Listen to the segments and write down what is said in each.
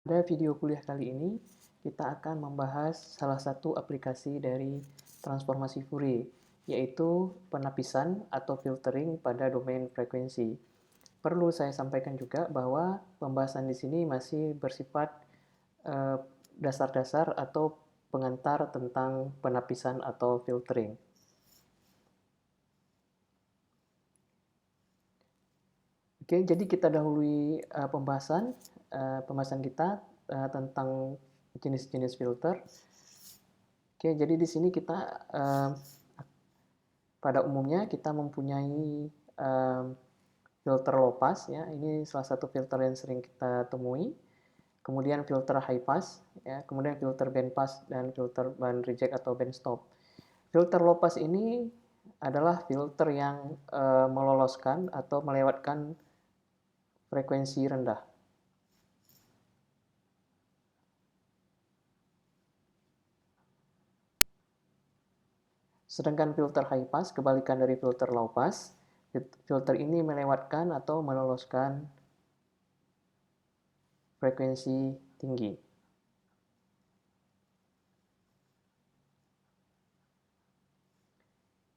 Pada video kuliah kali ini, kita akan membahas salah satu aplikasi dari transformasi Fourier, yaitu penapisan atau filtering pada domain frekuensi. Perlu saya sampaikan juga bahwa pembahasan di sini masih bersifat dasar-dasar atau pengantar tentang penapisan atau filtering. Oke, jadi kita dahului pembahasan kita tentang jenis-jenis filter. Oke, jadi di sini kita pada umumnya kita mempunyai filter low pass ya. Ini salah satu filter yang sering kita temui. Kemudian filter high pass ya, kemudian filter band pass dan filter band reject atau band stop. Filter low pass ini adalah filter yang meloloskan atau melewatkan frekuensi rendah. Sedangkan filter high pass, kebalikan dari filter low pass, filter ini melewatkan atau meloloskan frekuensi tinggi.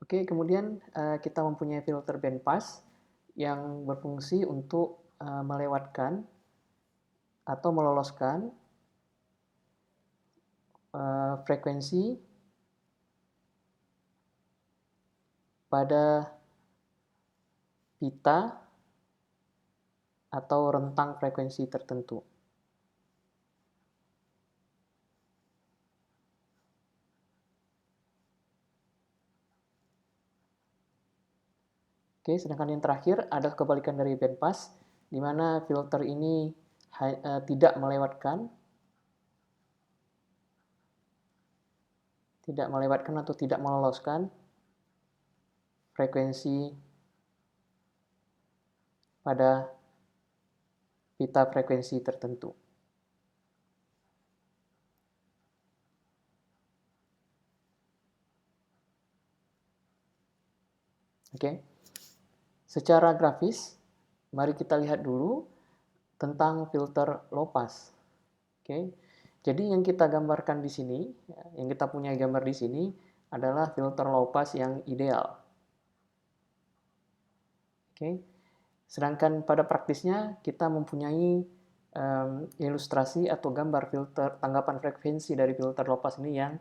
Oke, kemudian kita mempunyai filter band pass yang berfungsi untuk melewatkan atau meloloskan frekuensi pada pita atau rentang frekuensi tertentu. Oke, sedangkan yang terakhir adalah kebalikan dari band pass, di mana filter ini tidak melewatkan atau tidak meloloskan frekuensi pada pita frekuensi tertentu. Oke. Secara grafis, mari kita lihat dulu tentang filter low pass. Oke. Jadi yang kita gambarkan di sini, yang kita punya gambar di sini adalah filter low pass yang ideal. Oke. Sedangkan pada praktisnya kita mempunyai ilustrasi atau gambar filter tanggapan frekuensi dari filter low pass ini yang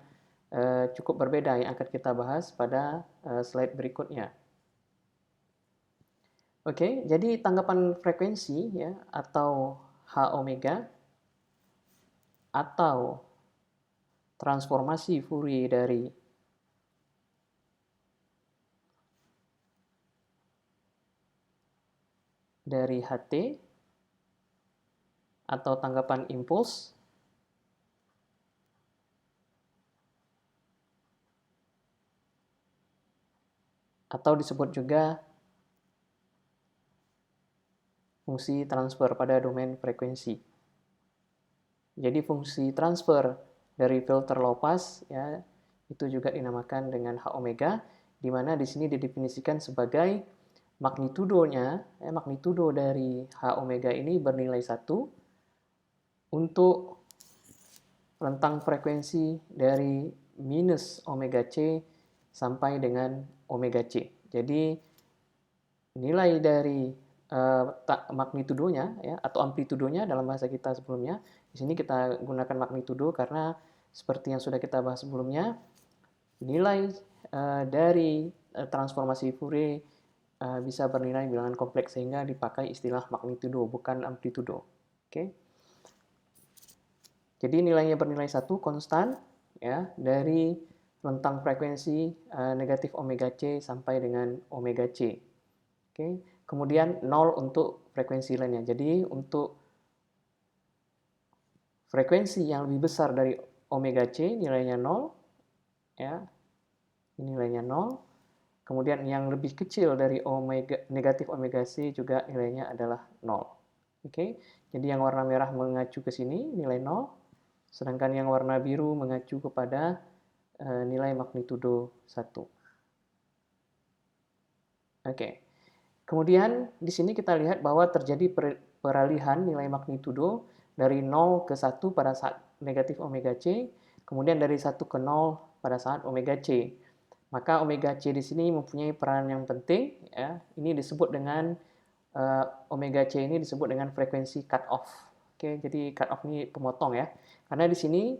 cukup berbeda yang akan kita bahas pada slide berikutnya. Oke, jadi tanggapan frekuensi ya atau H omega atau transformasi Fourier dari HT atau tanggapan impuls atau disebut juga fungsi transfer pada domain frekuensi. Jadi fungsi transfer dari filter low pass ya itu juga dinamakan dengan H omega, di mana di sini didefinisikan sebagai magnitudo dari H omega ini bernilai 1 untuk rentang frekuensi dari minus omega C sampai dengan omega C. Jadi nilai dari magnitudonya ya atau amplitudonya dalam bahasa kita sebelumnya. Di sini kita gunakan magnitudo karena seperti yang sudah kita bahas sebelumnya, nilai dari transformasi Fourier bisa bernilai bilangan kompleks sehingga dipakai istilah magnitudo bukan amplitudo. Oke. Jadi nilainya bernilai 1 konstan ya dari rentang frekuensi negatif omega C sampai dengan omega C. Oke. Kemudian 0 untuk frekuensi lainnya. Jadi untuk frekuensi yang lebih besar dari omega C nilainya 0 ya. Ini nilainya 0. Kemudian yang lebih kecil dari negatif omega C juga nilainya adalah 0. Oke. Jadi yang warna merah mengacu ke sini nilai 0, sedangkan yang warna biru mengacu kepada nilai magnitudo 1. Oke. Kemudian di sini kita lihat bahwa terjadi peralihan nilai magnitudo dari 0 ke 1 pada saat negatif omega C, kemudian dari 1 ke 0 pada saat omega C. Maka omega C di sini mempunyai peran yang penting, ya. Ini disebut dengan omega C ini disebut dengan frekuensi cut off. Oke, jadi cut off ini pemotong ya. Karena di sini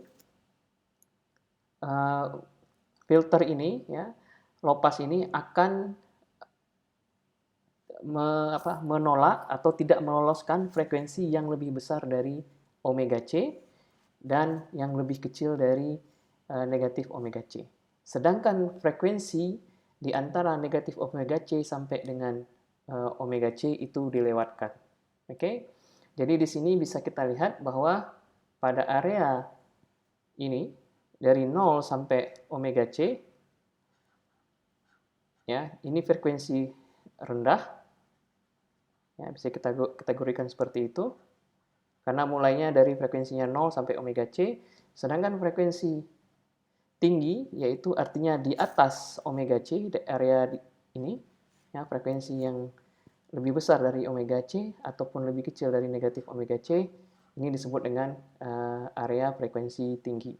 filter ini ya, low pass ini akan menolak atau tidak meloloskan frekuensi yang lebih besar dari omega C dan yang lebih kecil dari negatif omega C. Sedangkan frekuensi di antara negatif omega C sampai dengan omega C itu dilewatkan. Oke? Jadi di sini bisa kita lihat bahwa pada area ini dari 0 sampai omega C ya, ini frekuensi rendah. Ya, bisa kita kategorikan seperti itu. Karena mulainya dari frekuensinya 0 sampai omega C, sedangkan frekuensi tinggi, yaitu artinya di atas omega C, di area ini, ya, frekuensi yang lebih besar dari omega C ataupun lebih kecil dari negatif omega C, ini disebut dengan area frekuensi tinggi.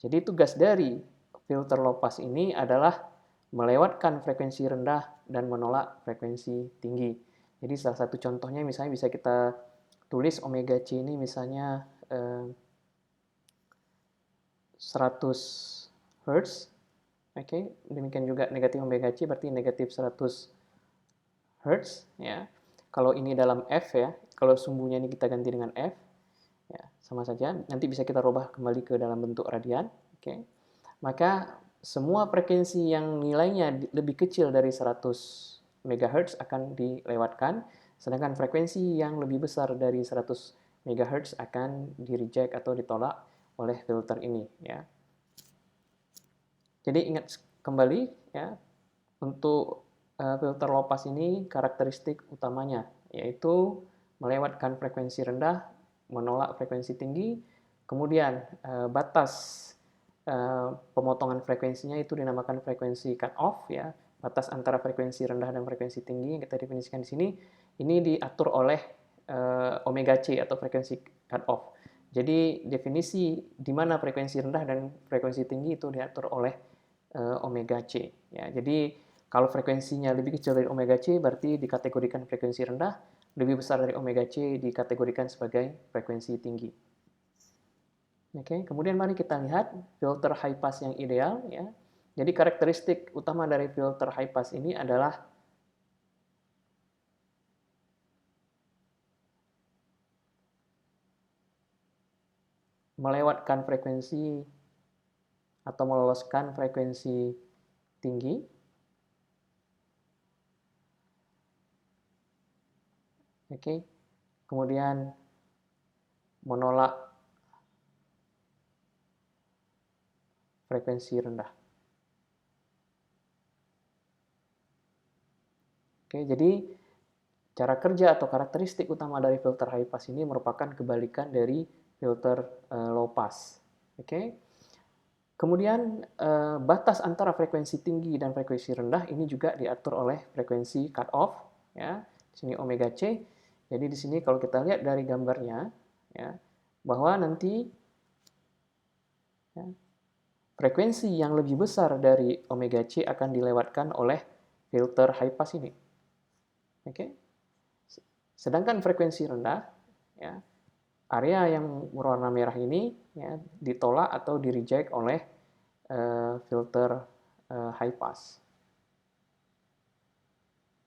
Jadi tugas dari filter low pass ini adalah melewatkan frekuensi rendah dan menolak frekuensi tinggi. Jadi salah satu contohnya misalnya bisa kita tulis omega C ini misalnya 100 Hz. Oke, demikian juga negatif omega C berarti negatif 100 Hz ya. Kalau ini dalam F ya, kalau sumbunya ini kita ganti dengan F ya, sama saja. Nanti bisa kita rubah kembali ke dalam bentuk radian. Oke. Maka semua frekuensi yang nilainya lebih kecil dari 100 MHz akan dilewatkan, sedangkan frekuensi yang lebih besar dari 100 MHz akan di-reject atau ditolak oleh filter ini ya. Jadi ingat kembali ya, untuk filter low pass ini karakteristik utamanya yaitu melewatkan frekuensi rendah, menolak frekuensi tinggi, kemudian batas pemotongan frekuensinya itu dinamakan frekuensi cut off ya, batas antara frekuensi rendah dan frekuensi tinggi yang kita definisikan di sini, ini diatur oleh omega C atau frekuensi cut off. Jadi definisi di mana frekuensi rendah dan frekuensi tinggi itu diatur oleh omega C ya. Jadi kalau frekuensinya lebih kecil dari omega C berarti dikategorikan frekuensi rendah, lebih besar dari omega C dikategorikan sebagai frekuensi tinggi. Oke, kemudian mari kita lihat filter high pass yang ideal ya. Jadi karakteristik utama dari filter high pass ini adalah melewatkan frekuensi atau meloloskan frekuensi tinggi. Oke. Kemudian menolak frekuensi rendah. Oke, jadi cara kerja atau karakteristik utama dari filter high pass ini merupakan kebalikan dari filter low pass. Oke. Kemudian batas antara frekuensi tinggi dan frekuensi rendah ini juga diatur oleh frekuensi cut off ya. Di sini omega C. Jadi di sini kalau kita lihat dari gambarnya ya, bahwa nanti ya, frekuensi yang lebih besar dari omega C akan dilewatkan oleh filter high pass ini. Oke. Sedangkan frekuensi rendah ya, area yang berwarna merah ini ya, ditolak atau di-reject oleh filter high pass.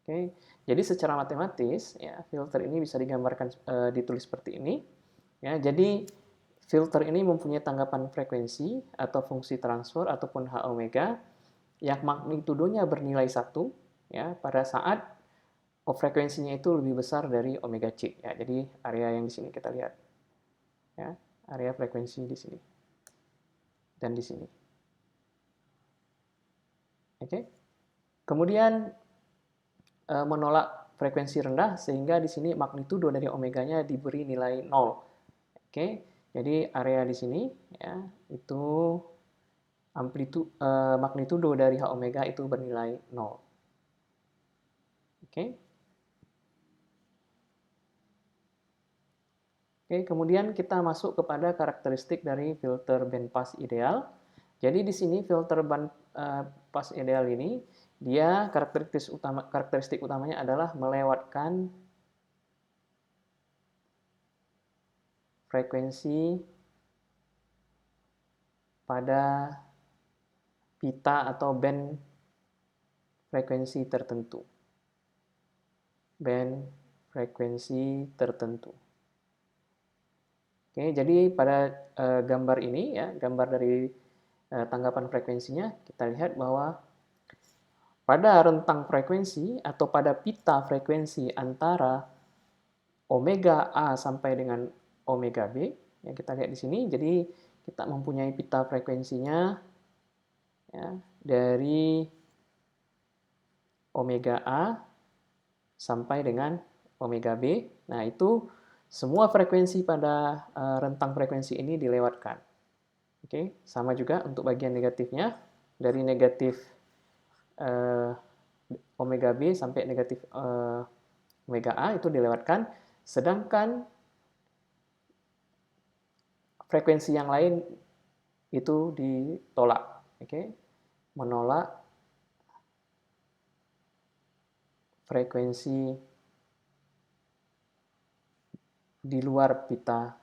Oke, jadi secara matematis ya filter ini bisa digambarkan ditulis seperti ini. Ya, jadi filter ini mempunyai tanggapan frekuensi atau fungsi transfer ataupun H omega yang magnitudonya bernilai 1 ya pada saat frekuensinya itu lebih besar dari omega C ya. Jadi area yang di sini kita lihat. Ya, area frekuensi di sini. Dan di sini. Oke. Kemudian menolak frekuensi rendah sehingga di sini magnitudo dari omeganya diberi nilai 0. Oke. Jadi area di sini ya itu magnitudo dari H omega itu bernilai 0. Oke. Oke, kemudian kita masuk kepada karakteristik dari filter bandpass ideal. Jadi di sini filter bandpass ideal ini dia karakteristik utamanya adalah melewatkan frekuensi pada pita atau band frekuensi tertentu. Band frekuensi tertentu. Oke, jadi pada gambar ini ya, gambar dari tanggapan frekuensinya, kita lihat bahwa pada rentang frekuensi atau pada pita frekuensi antara omega A sampai dengan omega B, yang kita lihat di sini, jadi kita mempunyai pita frekuensinya ya, dari omega A sampai dengan omega B. Nah, itu semua frekuensi pada rentang frekuensi ini dilewatkan. Oke, sama juga untuk bagian negatifnya, dari negatif omega B sampai negatif omega A itu dilewatkan, sedangkan frekuensi yang lain itu ditolak. Oke, menolak frekuensi di luar pita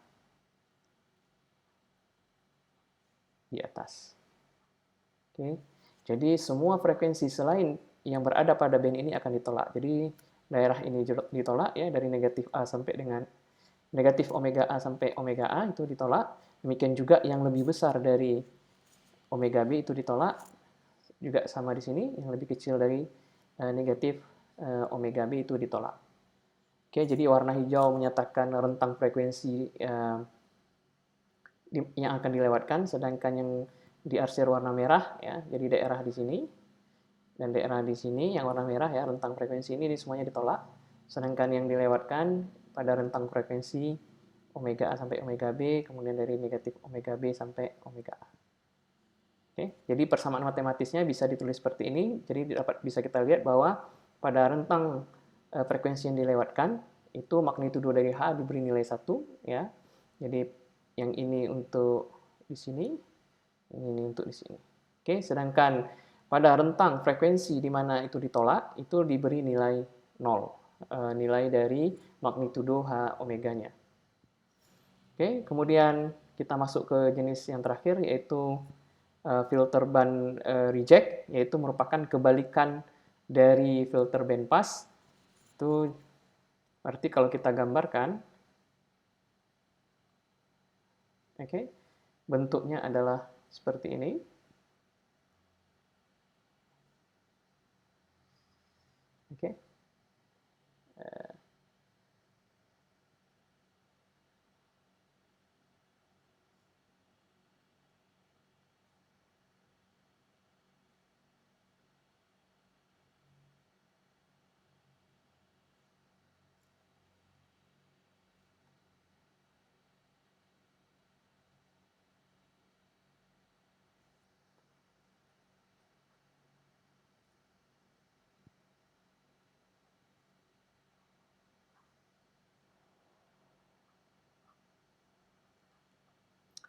di atas. Oke, jadi semua frekuensi selain yang berada pada band ini akan ditolak. Jadi daerah ini ditolak ya, dari negatif A sampai dengan negatif omega A sampai omega A itu ditolak. Demikian juga yang lebih besar dari omega B itu ditolak. Juga sama di sini, yang lebih kecil dari negatif omega B itu ditolak. Oke, jadi warna hijau menyatakan rentang frekuensi yang akan dilewatkan, sedangkan yang diarsir warna merah ya, jadi daerah di sini dan daerah di sini yang warna merah ya, rentang frekuensi ini semuanya ditolak, sedangkan yang dilewatkan pada rentang frekuensi omega A sampai omega B, kemudian dari negatif omega B sampai omega A. Oke, jadi persamaan matematisnya bisa ditulis seperti ini, jadi bisa kita lihat bahwa pada rentang frekuensi yang dilewatkan itu magnitudo dari H diberi nilai 1 ya. Jadi yang ini untuk di sini, yang ini untuk di sini. Oke, sedangkan pada rentang frekuensi di mana itu ditolak, itu diberi nilai 0, nilai dari magnitudo H omeganya. Oke, kemudian kita masuk ke jenis yang terakhir, yaitu filter band reject, yaitu merupakan kebalikan dari filter band pass. Itu berarti kalau kita gambarkan, oke, bentuknya adalah seperti ini. Oke.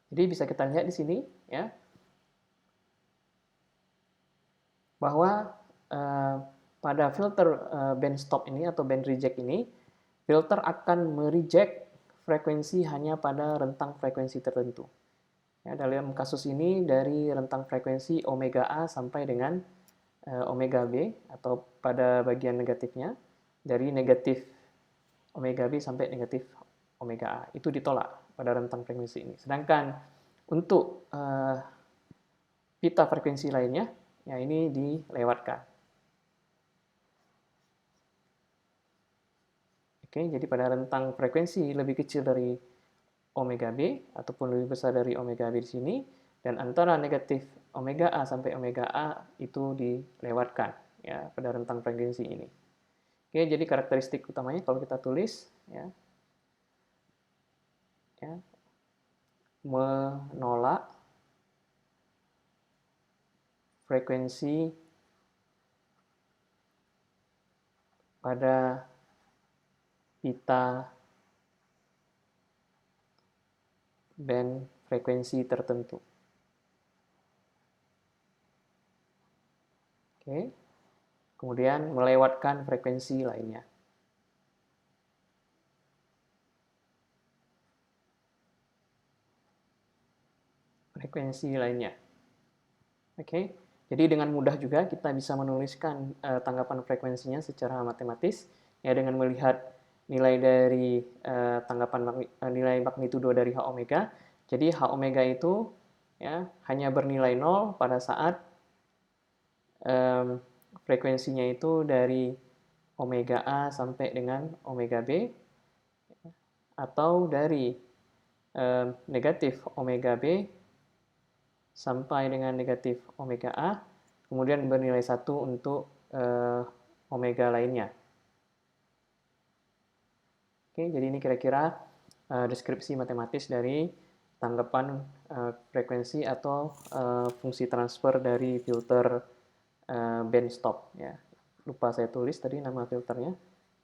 Jadi bisa kita lihat di sini ya, bahwa pada filter band stop ini atau band reject ini, filter akan mereject frekuensi hanya pada rentang frekuensi tertentu. Ya, dalam kasus ini dari rentang frekuensi omega A sampai dengan omega B, atau pada bagian negatifnya dari negatif omega B sampai negatif omega A. Itu ditolak pada rentang frekuensi ini. Sedangkan untuk pita frekuensi lainnya, ya ini dilewatkan. Oke, jadi pada rentang frekuensi lebih kecil dari omega B ataupun lebih besar dari omega B di sini, dan antara negatif omega A sampai omega A itu dilewatkan ya pada rentang frekuensi ini. Oke, jadi karakteristik utamanya kalau kita tulis ya, menolak frekuensi pada pita band frekuensi tertentu. Oke. Kemudian melewatkan frekuensi lainnya. Frekuensi lainnya. Oke. Jadi dengan mudah juga kita bisa menuliskan tanggapan frekuensinya secara matematis ya dengan melihat nilai dari nilai magnitudo dari H omega. Jadi H omega itu ya hanya bernilai 0 pada saat frekuensinya itu dari omega A sampai dengan omega B atau dari negatif omega B sampai dengan negatif omega A, kemudian bernilai 1 untuk omega lainnya. Oke, jadi ini kira-kira deskripsi matematis dari tanggapan frekuensi atau fungsi transfer dari filter band stop. Ya. Lupa saya tulis tadi nama filternya,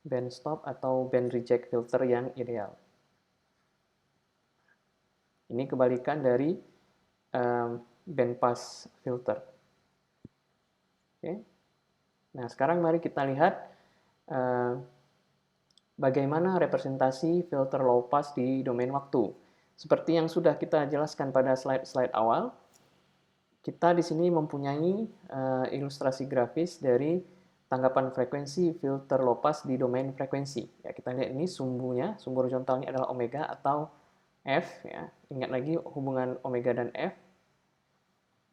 band stop atau band reject filter yang ideal. Ini kebalikan dari bandpass filter. Oke. Nah, sekarang mari kita lihat bagaimana representasi filter low pass di domain waktu. Seperti yang sudah kita jelaskan pada slide-slide awal, kita di sini mempunyai ilustrasi grafis dari tanggapan frekuensi filter low pass di domain frekuensi. Ya, kita lihat ini sumbunya, sumbu horizontalnya adalah omega atau F. Ya. Ingat lagi hubungan omega dan F.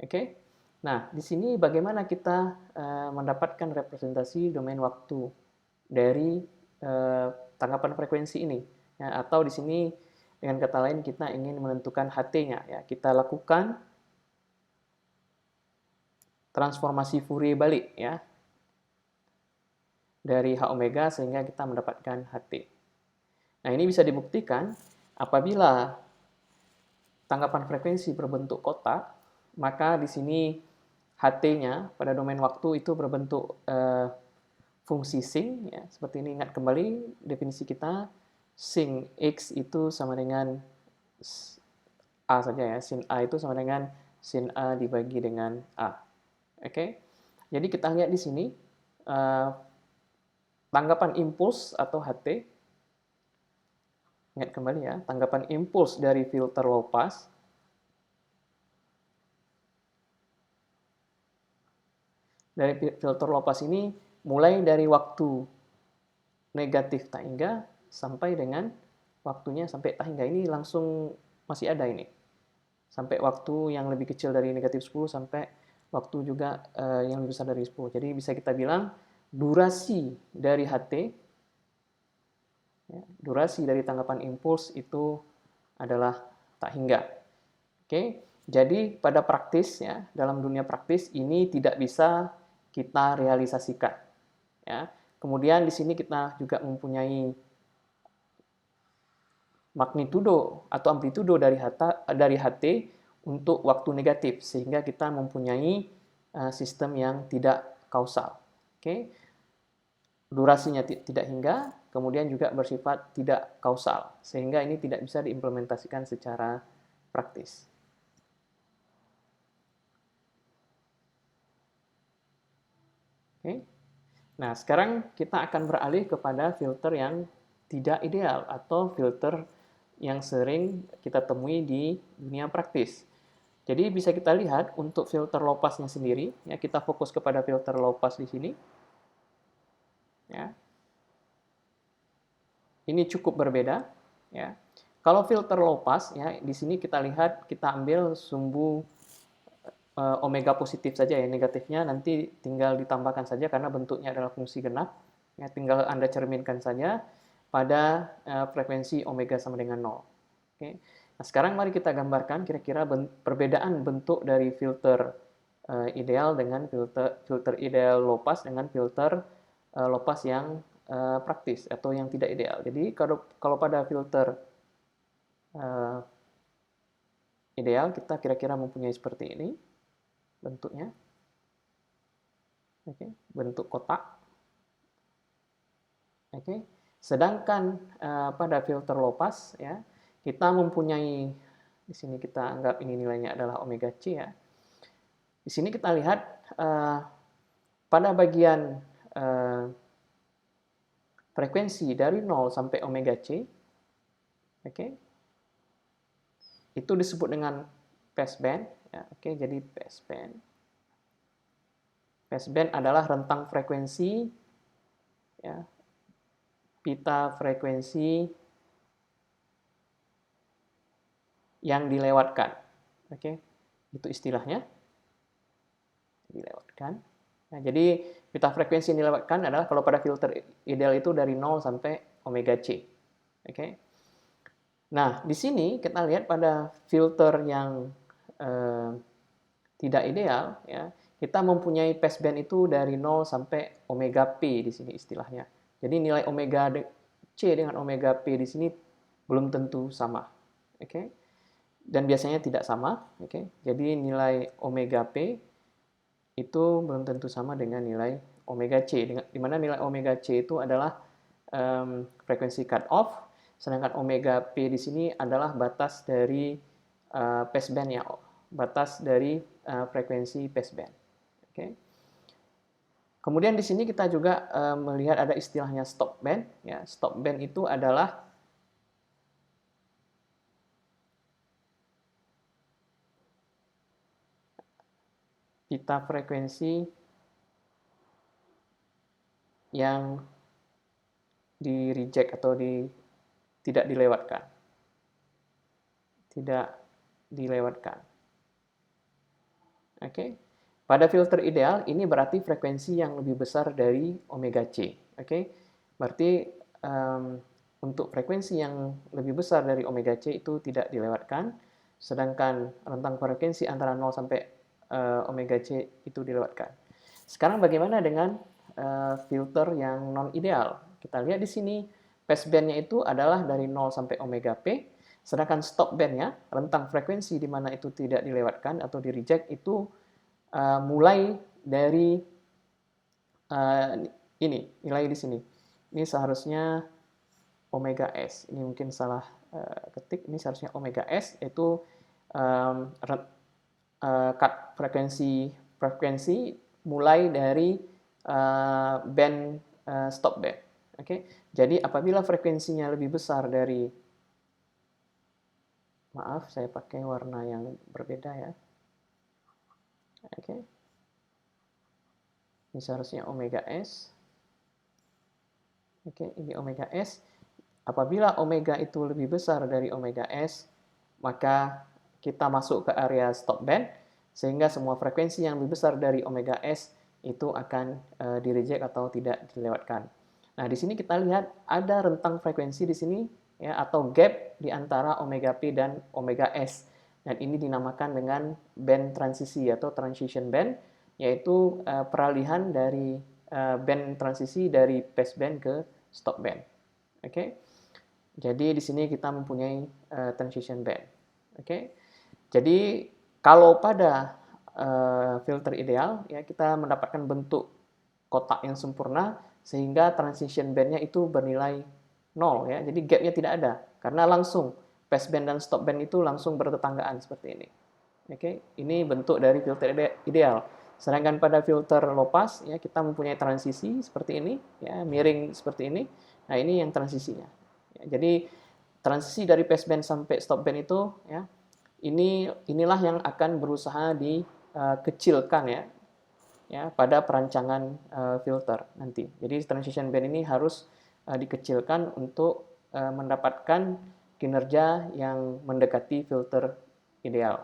Oke. Nah, di sini bagaimana kita mendapatkan representasi domain waktu dari tanggapan frekuensi ini? Ya, atau di sini dengan kata lain kita ingin menentukan HT-nya. Ya, kita lakukan transformasi Fourier balik ya dari H omega sehingga kita mendapatkan HT. Nah, ini bisa dibuktikan apabila tanggapan frekuensi berbentuk kotak, maka di sini HT-nya pada domain waktu itu berbentuk fungsi sin. Ya. Seperti ini, ingat kembali definisi kita, sin X itu sama dengan A saja ya, sin A itu sama dengan sin A dibagi dengan A. Oke, jadi kita lihat di sini, tanggapan impuls atau HT, ingat kembali ya, tanggapan impuls dari filter low pass ini mulai dari waktu negatif tak hingga sampai dengan waktunya sampai tak hingga. Ini langsung masih ada ini. Sampai waktu yang lebih kecil dari negatif 10 sampai waktu juga yang lebih besar dari 10. Jadi bisa kita bilang durasi dari HT, ya, durasi dari tanggapan impuls itu adalah tak hingga. Oke, jadi pada praktis ya, dalam dunia praktis ini tidak bisa kita realisasikan. Ya. Kemudian di sini kita juga mempunyai magnitudo atau amplitudo dari HT untuk waktu negatif, sehingga kita mempunyai sistem yang tidak kausal. Oke. Durasinya tidak hingga, kemudian juga bersifat tidak kausal, sehingga ini tidak bisa diimplementasikan secara praktis. Oke. Nah, sekarang kita akan beralih kepada filter yang tidak ideal atau filter yang sering kita temui di dunia praktis. Jadi bisa kita lihat untuk filter low pass-nya sendiri, ya kita fokus kepada filter low pass di sini. Ya. Ini cukup berbeda, ya. Kalau filter low pass, ya di sini kita lihat kita ambil sumbu omega positif saja ya, negatifnya nanti tinggal ditambahkan saja karena bentuknya adalah fungsi genap. Ya, tinggal Anda cerminkan saja pada frekuensi omega sama dengan 0. Oke. Nah, sekarang mari kita gambarkan kira-kira perbedaan bentuk dari filter ideal dengan filter ideal low pass dengan filter low pass yang praktis atau yang tidak ideal. Jadi kalau pada filter ideal kita kira-kira mempunyai seperti ini bentuknya. Oke, bentuk kotak. Oke. Sedangkan pada filter low pass ya, kita mempunyai Di sini kita anggap ini nilainya adalah omega C ya. Di sini kita lihat pada bagian frekuensi dari 0 sampai omega C, oke, itu disebut dengan passband. Ya, oke, jadi passband. Passband adalah rentang frekuensi, ya, pita frekuensi yang dilewatkan. Oke, itu istilahnya dilewatkan. Nah, jadi pita frekuensi yang dilewatkan adalah kalau pada filter ideal itu dari 0 sampai omega C. Oke. Nah, di sini kita lihat pada filter yang tidak ideal, ya, kita mempunyai passband itu dari 0 sampai omega P di sini istilahnya. Jadi nilai omega C dengan omega P di sini belum tentu sama. Oke. Dan biasanya tidak sama. Oke. Jadi nilai omega P itu belum tentu sama dengan nilai omega C, di mana nilai omega C itu adalah frekuensi cut off, sedangkan omega P di sini adalah batas dari passband ya, batas dari frekuensi passband. Okay. Kemudian di sini kita juga melihat ada istilahnya stop band. Ya, stop band itu adalah pita frekuensi yang di reject atau tidak dilewatkan. Tidak dilewatkan. Oke. Okay. Pada filter ideal ini berarti frekuensi yang lebih besar dari omega C. Oke. Okay. Berarti untuk frekuensi yang lebih besar dari omega C itu tidak dilewatkan, sedangkan rentang frekuensi antara 0 sampai omega C itu dilewatkan. Sekarang bagaimana dengan filter yang non ideal? Kita lihat di sini passband-nya itu adalah dari 0 sampai omega P, sedangkan stop band-nya, rentang frekuensi di mana itu tidak dilewatkan atau di reject itu mulai dari ini, nilai di sini. Ini seharusnya omega S. Ini mungkin salah ketik. Ini seharusnya omega S, yaitu cut frekuensi mulai dari band stop band. Oke. Jadi apabila frekuensinya lebih besar dari, maaf saya pakai warna yang berbeda ya. Oke. Ini seharusnya omega S. Oke, ini omega S. Apabila omega itu lebih besar dari omega S, maka kita masuk ke area stop band, sehingga semua frekuensi yang lebih besar dari omega S itu akan di-reject atau tidak dilewatkan. Nah, di sini kita lihat ada rentang frekuensi di sini, ya, atau gap di antara omega P dan omega S. Dan ini dinamakan dengan band transisi atau transition band, yaitu peralihan dari band transisi dari passband ke stop band. Oke. Jadi di sini kita mempunyai transition band. Oke. Jadi kalau pada filter ideal, ya, kita mendapatkan bentuk kotak yang sempurna sehingga transition band-nya itu bernilai 0, ya. Jadi gap-nya tidak ada karena langsung passband dan stop band itu langsung bertetanggaan seperti ini. Oke, ini bentuk dari filter ideal. Sedangkan pada filter low pass, ya, kita mempunyai transisi seperti ini, ya, miring seperti ini. Nah, ini yang transisinya. Ya, jadi transisi dari passband sampai stop band itu, ya, inilah yang akan berusaha dikecilkan, ya, pada perancangan filter nanti. Jadi transition band ini harus dikecilkan untuk mendapatkan kinerja yang mendekati filter ideal.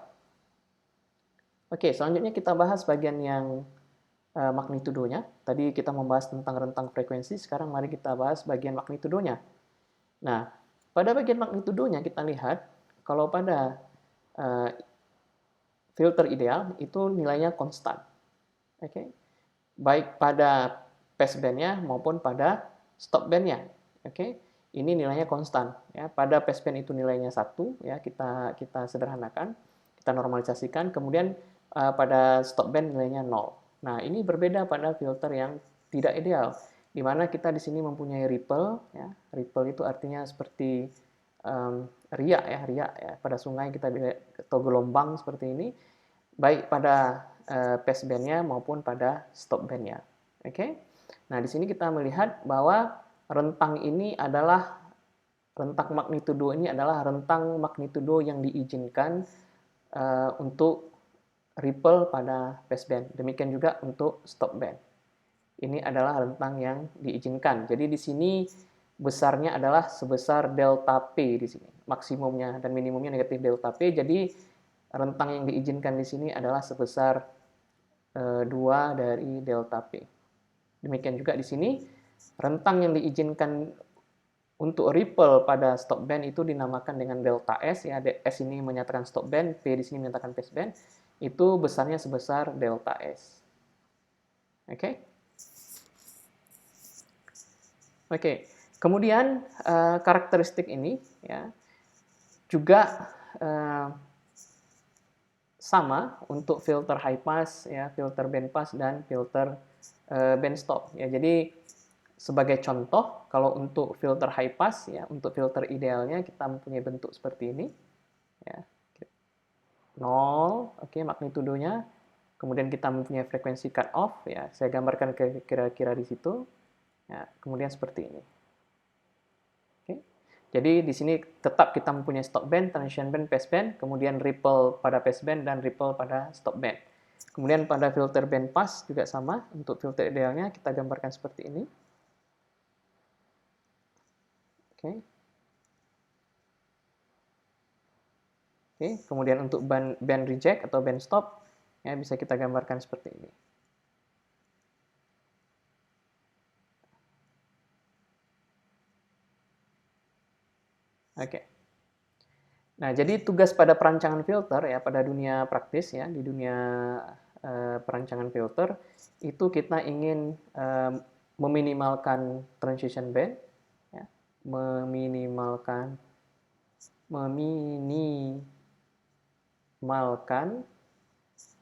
Oke, selanjutnya kita bahas bagian yang magnitudonya. Tadi kita membahas tentang rentang frekuensi, sekarang mari kita bahas bagian magnitudonya. Nah, pada bagian magnitudonya kita lihat, kalau pada filter ideal itu nilainya konstan. Oke. Baik pada passband-nya maupun pada stop band-nya. Oke. Ini nilainya konstan, ya. Pada passband itu nilainya 1, ya, kita sederhanakan, kita normalisasikan, kemudian pada stop band nilainya 0. Nah, ini berbeda pada filter yang tidak ideal, di mana kita di sini mempunyai ripple, ya. Ripple itu artinya seperti riak ya, pada sungai kita atau gelombang seperti ini, baik pada passbandnya maupun pada stopbandnya. Oke, nah di sini kita melihat bahwa rentang magnitudo ini adalah rentang magnitudo yang diizinkan untuk ripple pada passband. Demikian juga untuk stopband. Ini adalah rentang yang diizinkan. Jadi di sini besarnya adalah sebesar delta P di sini. Maksimumnya dan minimumnya negatif delta P. Jadi rentang yang diizinkan di sini adalah sebesar 2 dari delta P. Demikian juga di sini rentang yang diizinkan untuk ripple pada stopband itu dinamakan dengan delta S ya. S ini menyatakan stopband, P di sini menyatakan passband. Itu besarnya sebesar delta S. Oke. Oke, kemudian karakteristik ini ya juga sama untuk filter high pass ya, filter band pass dan filter band stop ya. Jadi sebagai contoh, kalau untuk filter high pass ya, untuk filter idealnya kita mempunyai bentuk seperti ini ya. 0, oke, magnitudonya. Kemudian kita mempunyai frekuensi cut off ya. Saya gambarkan kira-kira di situ. Ya, kemudian seperti ini. Oke. Jadi di sini tetap kita mempunyai stop band, transition band, pass band, kemudian ripple pada pass band dan ripple pada stop band. Kemudian pada filter band pass juga sama, untuk filter idealnya kita gambarkan seperti ini. Oke. Oke, kemudian untuk band reject atau band stop ya bisa kita gambarkan seperti ini. Oke. Nah, jadi tugas pada perancangan filter ya, pada dunia praktis ya, di dunia perancangan filter itu kita ingin meminimalkan transition band ya, meminimalkan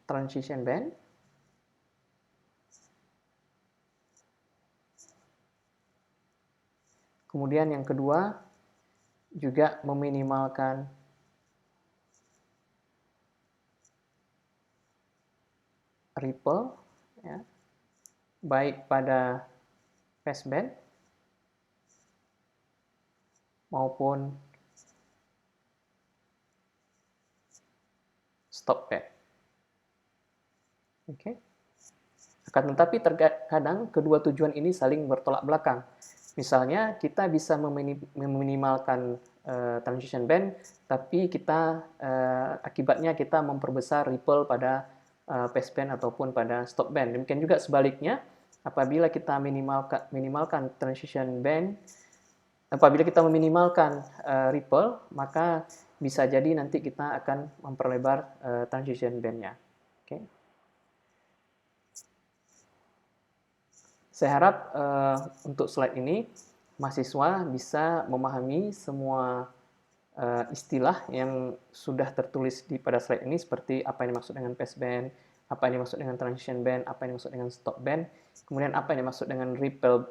transition band. Kemudian yang kedua juga meminimalkan ripple ya, baik pada passband maupun stopband. Oke. Akan tetapi terkadang kedua tujuan ini saling bertolak belakang. Misalnya kita bisa meminimalkan transition band, tapi akibatnya kita memperbesar ripple pada passband ataupun pada stopband. Demikian juga sebaliknya, apabila kita minimalkan transition band, apabila kita meminimalkan ripple, maka bisa jadi nanti kita akan memperlebar transition band-nya. Oke. Saya harap untuk slide ini mahasiswa bisa memahami semua istilah yang sudah tertulis pada slide ini, seperti apa yang dimaksud dengan passband, apa yang dimaksud dengan transition band, apa yang dimaksud dengan stop band, kemudian apa yang dimaksud dengan ripple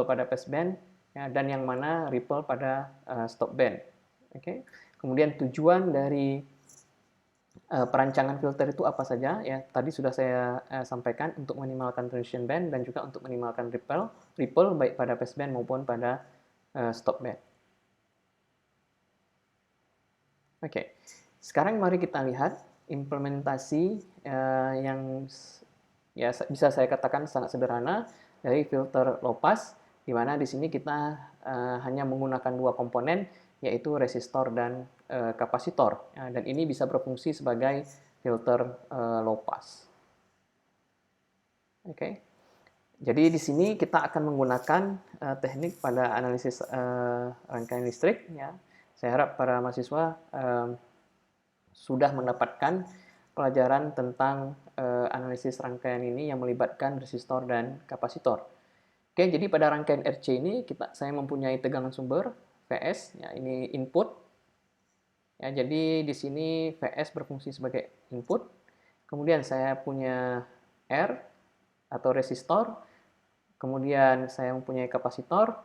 pada passband, ya, dan yang mana ripple pada stop band. Oke. Kemudian tujuan dari perancangan filter itu apa saja ya, tadi sudah saya sampaikan, untuk meminimalkan transition band dan juga untuk meminimalkan ripple baik pada passband maupun pada stop band. Oke, sekarang mari kita lihat implementasi yang ya bisa saya katakan sangat sederhana dari filter low pass, di mana di sini kita hanya menggunakan dua komponen, yaitu resistor dan kapasitor. Ya, dan ini bisa berfungsi sebagai filter low pass. Oke. Jadi di sini kita akan menggunakan teknik pada analisis rangkaian listrik. Ya. Saya harap para mahasiswa sudah mendapatkan pelajaran tentang analisis rangkaian ini yang melibatkan resistor dan kapasitor. Oke, jadi pada rangkaian RC ini saya mempunyai tegangan sumber Vs, ya, ini input. Ya, jadi di sini Vs berfungsi sebagai input. Kemudian saya punya R atau resistor. Kemudian saya mempunyai kapasitor.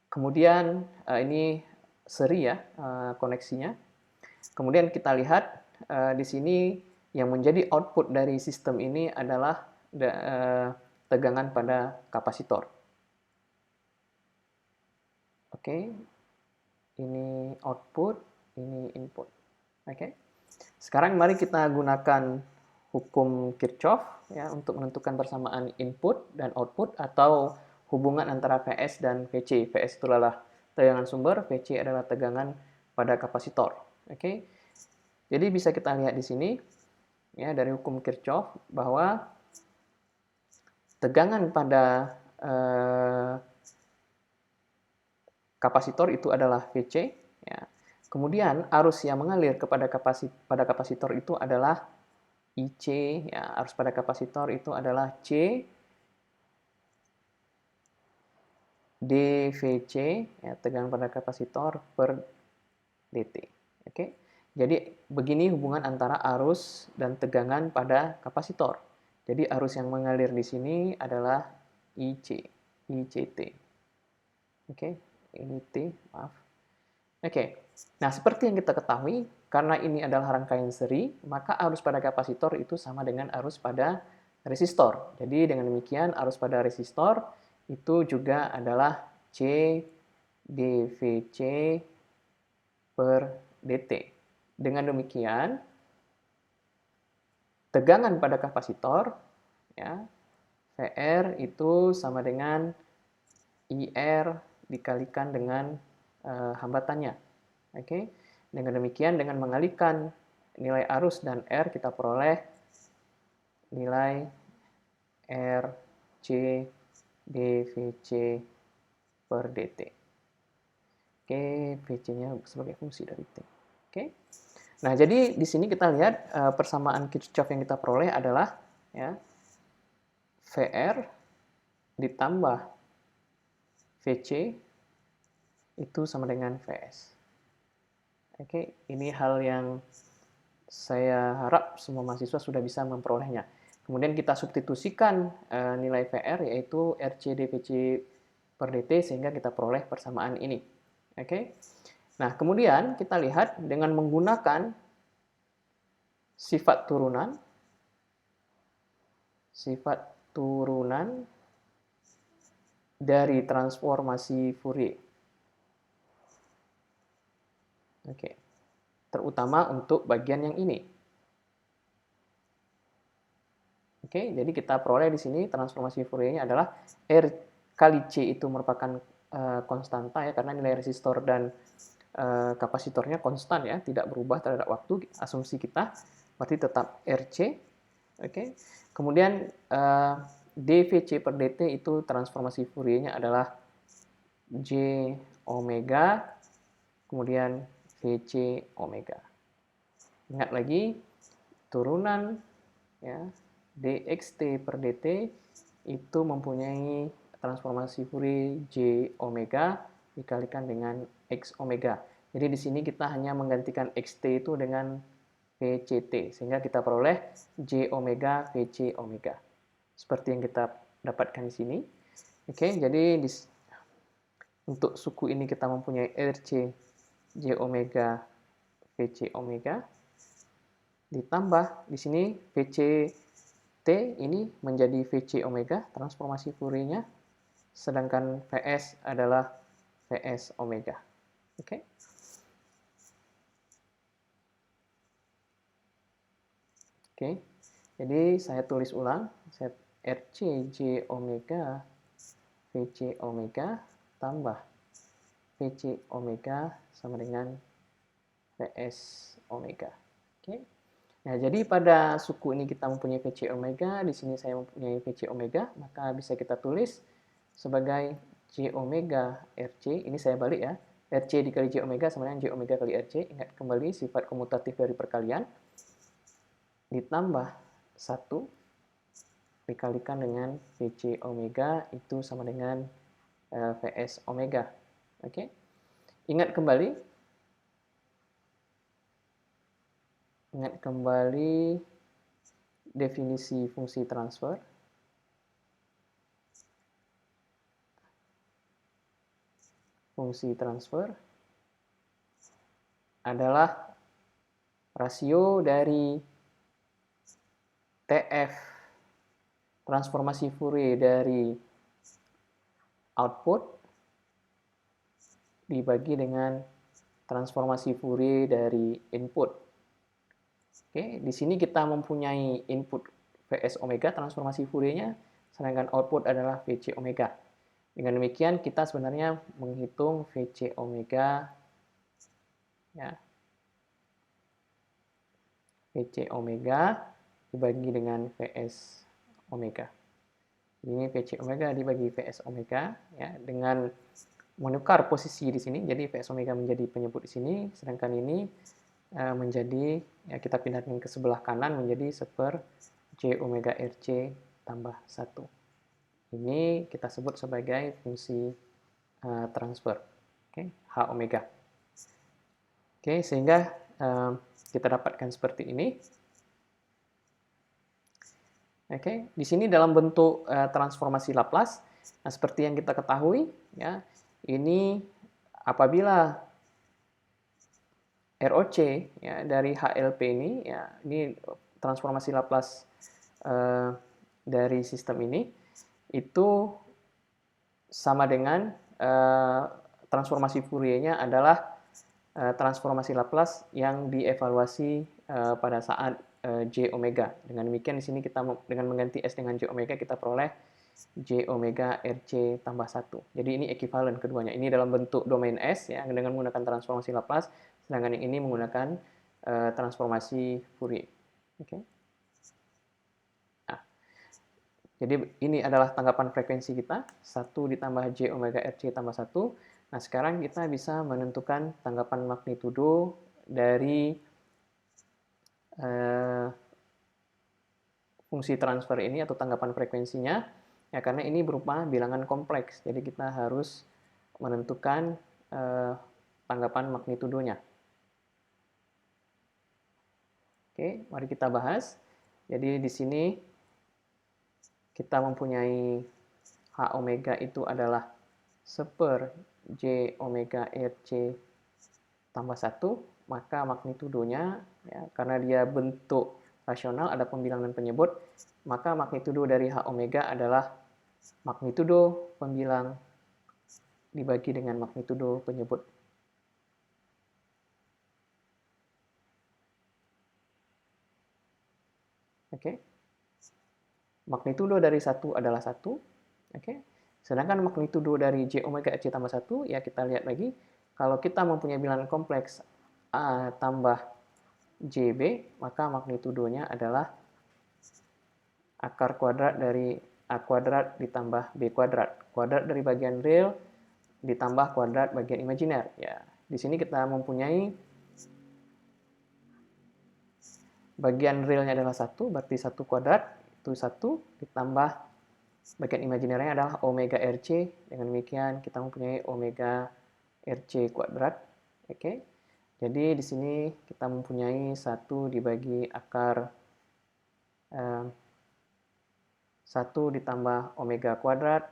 Kemudian ini seri ya koneksinya. Kemudian kita lihat di sini yang menjadi output dari sistem ini adalah tegangan pada kapasitor. Oke, ini output, ini input. Oke, sekarang mari kita gunakan hukum Kirchhoff ya untuk menentukan persamaan input dan output atau hubungan antara Vs dan Vc. Vs itu adalah tegangan sumber, Vc adalah tegangan pada kapasitor. Oke, jadi bisa kita lihat di sini ya dari hukum Kirchhoff bahwa tegangan pada kapasitor itu adalah Vc. Ya. Kemudian arus yang mengalir pada kapasitor itu adalah IC. Ya, arus pada kapasitor itu adalah C dVc, ya, tegangan pada kapasitor per dt. Oke. Jadi begini hubungan antara arus dan tegangan pada kapasitor. Jadi arus yang mengalir di sini adalah IC, ICT. Oke, ini T, maaf. Oke. Nah, seperti yang kita ketahui, karena ini adalah rangkaian seri, maka arus pada kapasitor itu sama dengan arus pada resistor. Jadi dengan demikian arus pada resistor itu juga adalah C dVc per dt. Dengan demikian, tegangan pada kapasitor, ya, VR itu sama dengan IR dikalikan dengan hambatannya. Oke, dengan demikian dengan mengalihkan nilai arus dan R kita peroleh nilai RC dVc per dt. Oke, Vc-nya sebagai fungsi dari T. Oke. Nah, jadi di sini kita lihat persamaan Kirchhoff yang kita peroleh adalah ya VR ditambah Vc itu sama dengan Vs. Oke, ini hal yang saya harap semua mahasiswa sudah bisa memperolehnya. Kemudian kita substitusikan nilai VR yaitu RC dVc per dt sehingga kita peroleh persamaan ini. Oke. Nah, kemudian kita lihat dengan menggunakan sifat turunan dari transformasi Fourier. Oke. Terutama untuk bagian yang ini. Oke, jadi kita peroleh di sini transformasi Fourier-nya adalah R kali C itu merupakan konstanta ya karena nilai resistor dan kapasitornya konstan ya, tidak berubah terhadap waktu. Asumsi kita berarti tetap RC. Oke. Kemudian dVc per dt itu transformasi Fourier-nya adalah J omega kemudian Vc omega. Ingat lagi turunan ya dxt per dt itu mempunyai transformasi Fourier J omega dikalikan dengan X omega. Jadi di sini kita hanya menggantikan XT itu dengan VCT sehingga kita peroleh J omega VC omega. Seperti yang kita dapatkan di sini. Oke, jadi untuk suku ini kita mempunyai RC J omega VC omega ditambah di sini VCT ini menjadi VC omega transformasi Fourier-nya sedangkan Vs adalah Vs omega. Oke. Oke. Jadi saya tulis ulang, RC J omega VC omega tambah VC omega sama dengan Vs omega. Oke. Nah, jadi pada suku ini kita mempunyai VC omega, di sini saya mempunyai VC omega, maka bisa kita tulis sebagai J omega RC, ini saya balik ya, RC dikali J omega sama dengan J omega kali RC, ingat kembali sifat komutatif dari perkalian, ditambah 1 dikalikan dengan VC omega itu sama dengan Vs omega. Oke. Ingat kembali definisi fungsi transfer. Fungsi transfer adalah rasio dari TF transformasi Fourier dari output dibagi dengan transformasi Fourier dari input. Oke, di sini kita mempunyai input Vs omega transformasi Fourier-nya, sedangkan output adalah Vc omega. Dengan demikian kita sebenarnya menghitung Vc omega, ya, Vc omega dibagi dengan Vs omega. Ini Vc omega dibagi Vs omega, ya, dengan menukar posisi di sini. Jadi Vs omega menjadi penyebut di sini, sedangkan ini menjadi, ya, kita pindahkan ke sebelah kanan menjadi 1 J omega Rc tambah 1. Ini kita sebut sebagai fungsi transfer, okay, H omega. Oke, sehingga kita dapatkan seperti ini. Oke, di sini dalam bentuk transformasi Laplace. Nah, seperti yang kita ketahui, ya, ini apabila ROC, ya, dari HLP ini, ya, ini transformasi Laplace dari sistem ini, itu sama dengan transformasi Fourier-nya adalah transformasi Laplace yang dievaluasi pada saat J omega. Dengan demikian di sini kita dengan mengganti S dengan J omega kita peroleh J omega Rc tambah 1. Jadi ini ekuivalen keduanya. Ini dalam bentuk domain S, ya, dengan menggunakan transformasi Laplace, sedangkan yang ini menggunakan transformasi Fourier. Oke. Nah, jadi ini adalah tanggapan frekuensi kita, 1 ditambah J omega Rc tambah 1. Nah, sekarang kita bisa menentukan tanggapan magnitudo dari fungsi transfer ini atau tanggapan frekuensinya, ya, karena ini berupa bilangan kompleks. Jadi kita harus menentukan tanggapan magnitudonya. Oke, mari kita bahas. Jadi di sini kita mempunyai H omega itu adalah 1 J omega Rc tambah 1, maka magnitudonya, ya, karena dia bentuk rasional, ada pembilang dan penyebut, maka magnitudo dari H omega adalah magnitudo pembilang dibagi dengan magnitudo penyebut. Oke. Magnitudo dari 1 adalah 1. Oke. Sedangkan magnitudo dari J omega Rc tambah 1, ya, kita lihat lagi. Kalau kita mempunyai bilangan kompleks A tambah JB, maka magnitudonya adalah akar kuadrat dari A kuadrat ditambah B kuadrat. Kuadrat dari bagian real ditambah kuadrat bagian imajiner. Ya, di sini kita mempunyai bagian realnya adalah 1, berarti 1 kuadrat, itu 1, ditambah bagian imajinernya adalah omega Rc. Dengan demikian kita mempunyai omega Rc kuadrat. Oke. Jadi di sini kita mempunyai 1 dibagi akar 1 ditambah omega kuadrat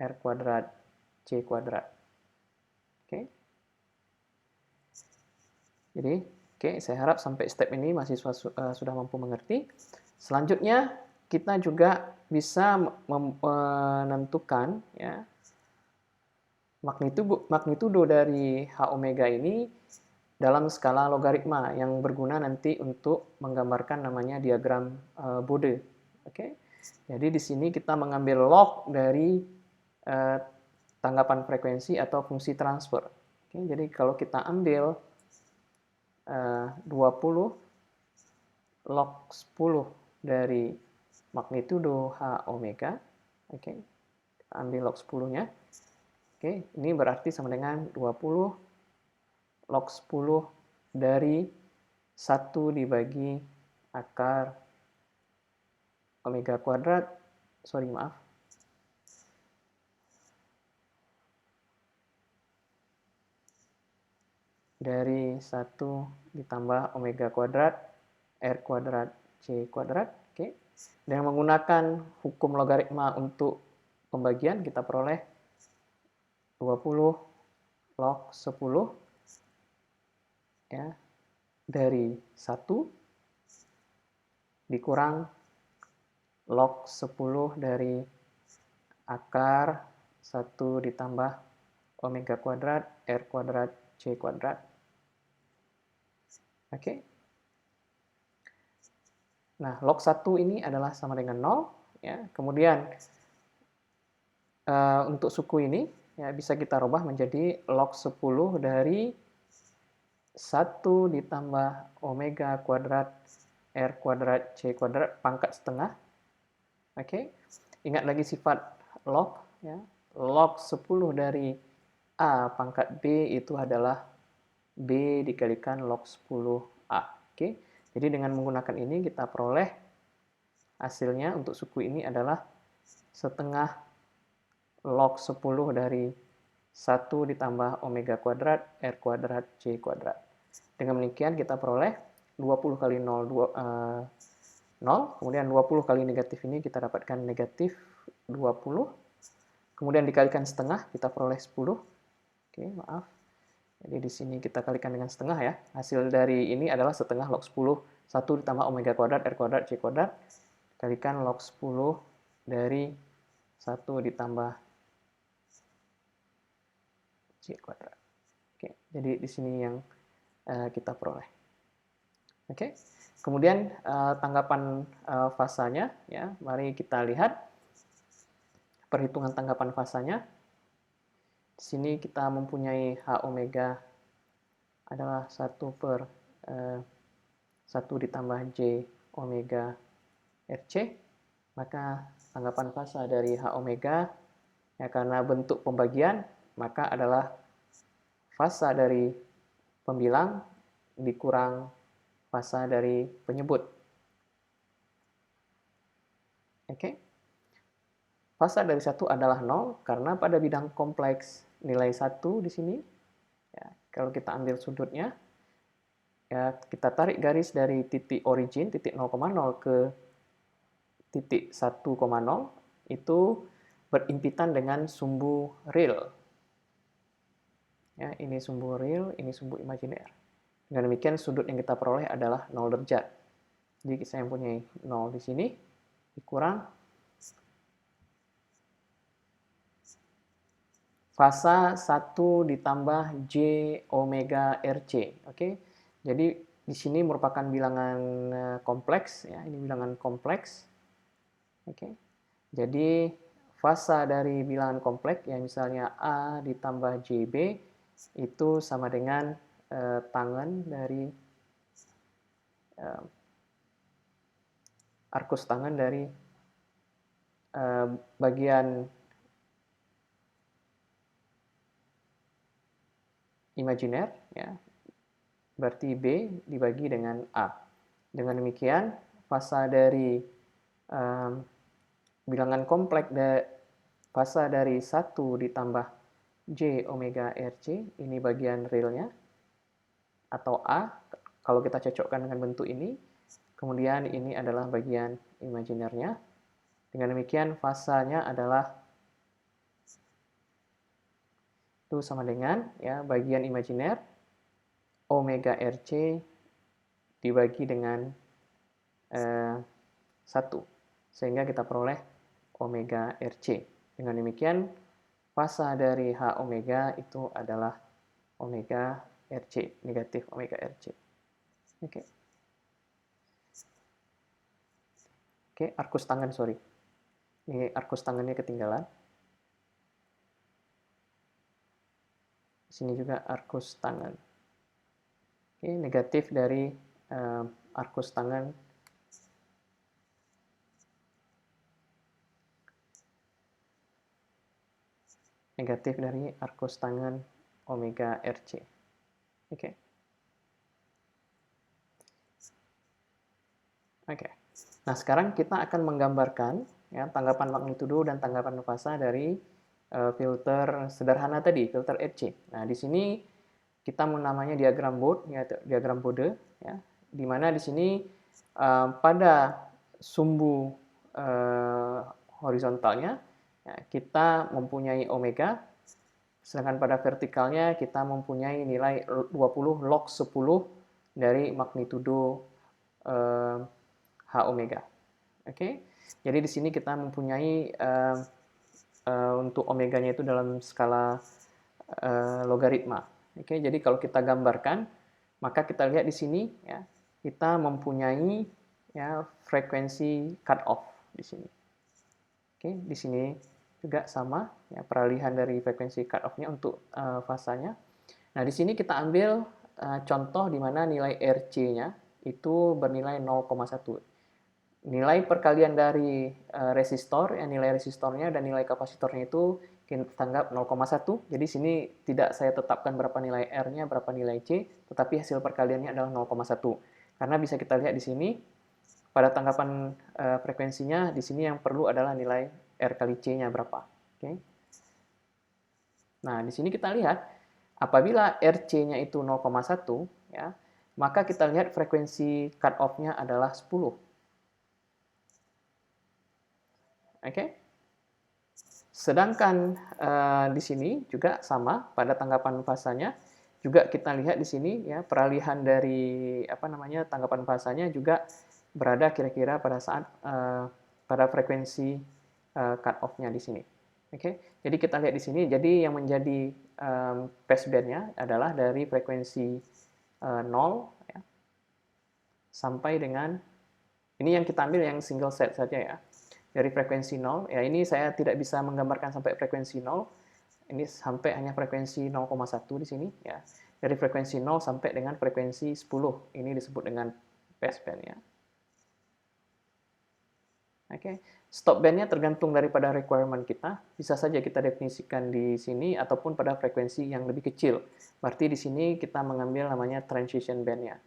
R kuadrat C kuadrat. Oke. Jadi, oke, saya harap sampai step ini mahasiswa sudah mampu mengerti. Selanjutnya kita juga bisa menentukan, ya, magnitudo dari H omega ini dalam skala logaritma yang berguna nanti untuk menggambarkan namanya diagram Bode. Oke. Jadi di sini kita mengambil log dari tanggapan frekuensi atau fungsi transfer. Oke, jadi kalau kita ambil 20 log 10 dari magnitudo H omega, oke, kita ambil log 10-nya. Oke, ini berarti sama dengan 20 log 10 dari 1 dibagi akar omega kuadrat, dari 1 ditambah omega kuadrat R kuadrat C kuadrat. Oke. Dan menggunakan hukum logaritma untuk pembagian, kita peroleh 20 log 10 ya, dari 1 dikurang log 10 dari akar 1 ditambah omega kuadrat R kuadrat C kuadrat. Oke. Nah, log 1 ini adalah sama dengan 0. Ya. Kemudian untuk suku ini ya, bisa kita rubah menjadi log 10 dari 1 ditambah omega kuadrat R kuadrat C kuadrat pangkat setengah. Oke. Ingat lagi sifat log. Ya. Log 10 dari A pangkat B itu adalah B dikalikan log 10A. Oke. Jadi dengan menggunakan ini kita peroleh hasilnya untuk suku ini adalah setengah log 10 dari 1 ditambah omega kuadrat R kuadrat C kuadrat. Dengan demikian kita peroleh 20 kali 0, 0. Kemudian 20 kali negatif ini kita dapatkan negatif 20. Kemudian dikalikan setengah, kita peroleh 10. Oke, maaf. Jadi di sini kita kalikan dengan setengah ya. Hasil dari ini adalah setengah log 10. 1 ditambah omega kuadrat R kuadrat C kuadrat. Kalikan log 10 dari 1 ditambah C kuadrat. Oke, jadi di sini yang kita peroleh. Oke, kemudian tanggapan fasanya, ya, mari kita lihat perhitungan tanggapan fasanya. Di sini kita mempunyai H omega adalah 1 ditambah J omega RC, maka tanggapan fasa dari H omega, ya, karena bentuk pembagian, maka adalah fasa dari pembilang dikurang fasa dari penyebut. Oke. Fasa dari 1 adalah 0 karena pada bidang kompleks nilai 1 di sini. Ya, kalau kita ambil sudutnya, ya, kita tarik garis dari titik origin, titik 0,0 ke titik 1,0, itu berimpitan dengan sumbu real. Ya, ini sumbu real, ini sumbu imajiner. Dengan demikian sudut yang kita peroleh adalah 0 derajat. Jadi saya mempunyai 0 di sini dikurang fasa 1 ditambah J omega RC. Oke. Jadi di sini merupakan bilangan kompleks ya, ini bilangan kompleks. Oke. Jadi fasa dari bilangan kompleks ya, misalnya A ditambah JB itu sama dengan tangan dari arkus tangan dari bagian imajiner, ya, berarti B dibagi dengan A. Dengan demikian fasa dari bilangan kompleks fasa dari 1 ditambah J omega RC, ini bagian realnya, atau A, kalau kita cocokkan dengan bentuk ini. Kemudian ini adalah bagian imajinernya. Dengan demikian fasanya adalah itu sama dengan ya bagian imajiner omega RC dibagi dengan 1. Sehingga kita peroleh omega RC. Dengan demikian fasa dari H omega itu adalah omega RC, negatif omega RC. Oke. Oke, arkus tangan, sorry. Ini arkus tangannya ketinggalan. Di sini juga arkus tangan. Oke, negatif dari arkus tangan negatif dari arkus tangan omega RC. Oke. Oke. Nah, sekarang kita akan menggambarkan ya tanggapan magnitudo dan tanggapan fasa dari filter sederhana tadi, filter RC. Nah, di sini kita menamanya diagram Bode, ya, diagram Bode, ya, di mana di sini pada sumbu horizontalnya ya, kita mempunyai omega, Sedangkan pada vertikalnya kita mempunyai nilai 20 log 10 dari magnitudo H omega. Oke, jadi di sini kita mempunyai untuk omeganya itu dalam skala logaritma. Oke, jadi kalau kita gambarkan, maka kita lihat di sini ya, kita mempunyai ya frekuensi cut off di sini. Oke, di sini juga sama ya, peralihan dari frekuensi cut off-nya untuk fasanya. Nah, di sini kita ambil contoh di mana nilai RC-nya itu bernilai 0,1. Nilai perkalian dari resistor, ya, nilai resistornya dan nilai kapasitornya itu kita anggap 0,1. Jadi sini tidak saya tetapkan berapa nilai R-nya, berapa nilai C, tetapi hasil perkaliannya adalah 0,1. Karena bisa kita lihat di sini, pada tanggapan frekuensinya, di sini yang perlu adalah nilai R kali C-nya berapa. Okay. Nah, di sini kita lihat, apabila RC-nya itu 0,1, ya, maka kita lihat frekuensi cut off-nya adalah 10. Oke. Sedangkan di sini juga sama pada tanggapan fasanya, juga kita lihat di sini ya peralihan dari tanggapan fasanya juga berada kira-kira pada saat pada frekuensi cut off-nya di sini. Oke. Jadi kita lihat di sini, jadi yang menjadi passband-nya adalah dari frekuensi 0 ya, sampai dengan ini yang kita ambil yang single set saja ya. Dari frekuensi 0, ya ini saya tidak bisa menggambarkan sampai frekuensi 0, ini sampai hanya frekuensi 0,1 di sini ya. Dari frekuensi 0 sampai dengan frekuensi 10, ini disebut dengan passband ya. Oke, stop bandnya tergantung daripada requirement kita. Bisa saja kita definisikan di sini ataupun pada frekuensi yang lebih kecil. Berarti di sini kita mengambil namanya transition bandnya.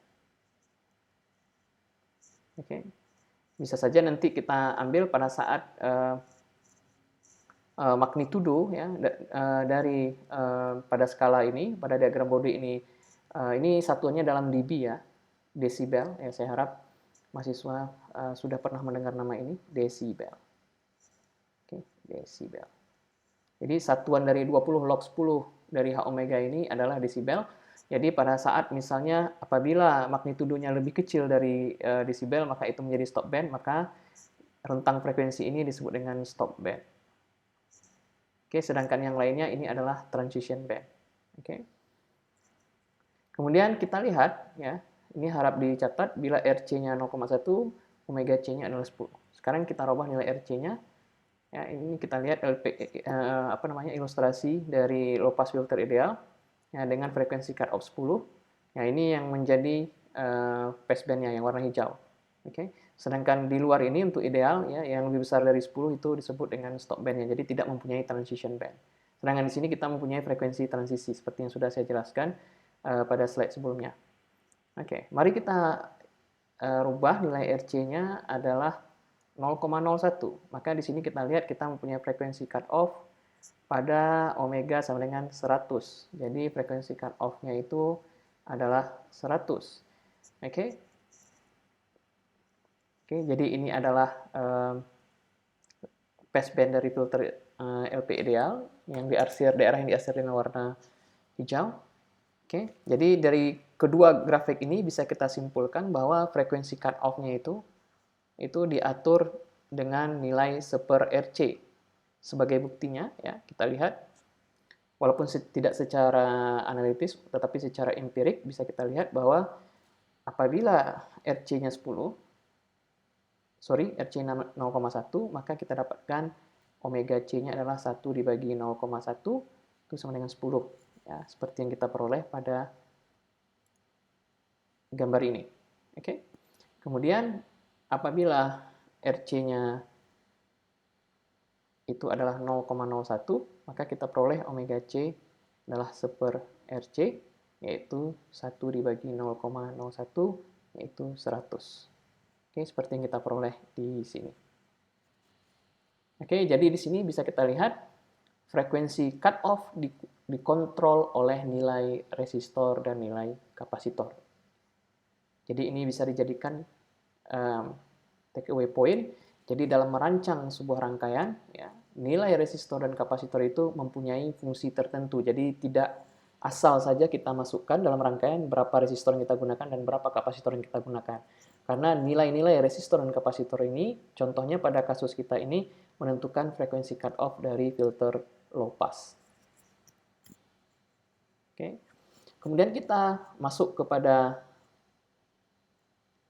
Oke, bisa saja nanti kita ambil pada saat magnitudo ya dari pada skala ini, pada diagram Bode ini satuannya dalam dB ya, desibel ya. Saya harap mahasiswa sudah pernah mendengar nama ini, desibel. Oke, desibel. Jadi satuan dari 20 log 10 dari H omega ini adalah desibel. Jadi pada saat misalnya apabila magnitudonya lebih kecil dari desibel, maka itu menjadi stop band, maka rentang frekuensi ini disebut dengan stop band. Oke, sedangkan yang lainnya ini adalah transition band. Oke. Kemudian kita lihat ya, ini harap dicatat bila RC-nya 0,1, omega C-nya adalah 10. Sekarang kita rubah nilai RC-nya. Ya, ini kita lihat ilustrasi dari low pass filter ideal ya, dengan frekuensi cut off 10. Ya, ini yang menjadi passband-nya yang warna hijau. Oke. Sedangkan di luar ini untuk ideal ya, yang lebih besar dari 10 itu disebut dengan stop band-nya. Jadi tidak mempunyai transition band. Sedangkan di sini kita mempunyai frekuensi transisi seperti yang sudah saya jelaskan pada slide sebelumnya. Oke, mari kita rubah nilai RC-nya adalah 0,01. Maka di sini kita lihat kita mempunyai frekuensi cut off pada omega sama dengan 100. Jadi frekuensi cut off-nya itu adalah 100. Oke. Oke, jadi ini adalah passband dari filter LP ideal yang diarsir daerah yang diarsir dengan warna hijau. Oke, jadi dari kedua grafik ini bisa kita simpulkan bahwa frekuensi cut off-nya itu diatur dengan nilai 1/RC. Sebagai buktinya ya, kita lihat walaupun tidak secara analitis tetapi secara empirik bisa kita lihat bahwa apabila RC-nya 10, RC-nya 0,1, maka kita dapatkan omega C-nya adalah 1 dibagi 0,1 itu sama dengan 10. Ya, seperti yang kita peroleh pada gambar ini. Oke. Kemudian apabila RC-nya itu adalah 0,01, maka kita peroleh omega C adalah 1/RC, yaitu 1 dibagi 0,01, yaitu 100. Oke, seperti yang kita peroleh di sini. Oke, jadi di sini bisa kita lihat frekuensi cut off dikontrol oleh nilai resistor dan nilai kapasitor. Jadi ini bisa dijadikan take away point. Jadi dalam merancang sebuah rangkaian, ya, nilai resistor dan kapasitor itu mempunyai fungsi tertentu. Jadi tidak asal saja kita masukkan dalam rangkaian berapa resistor yang kita gunakan dan berapa kapasitor yang kita gunakan. Karena nilai-nilai resistor dan kapasitor ini, contohnya pada kasus kita ini, menentukan frekuensi cut-off dari filter low pass. Oke. Kemudian kita masuk kepada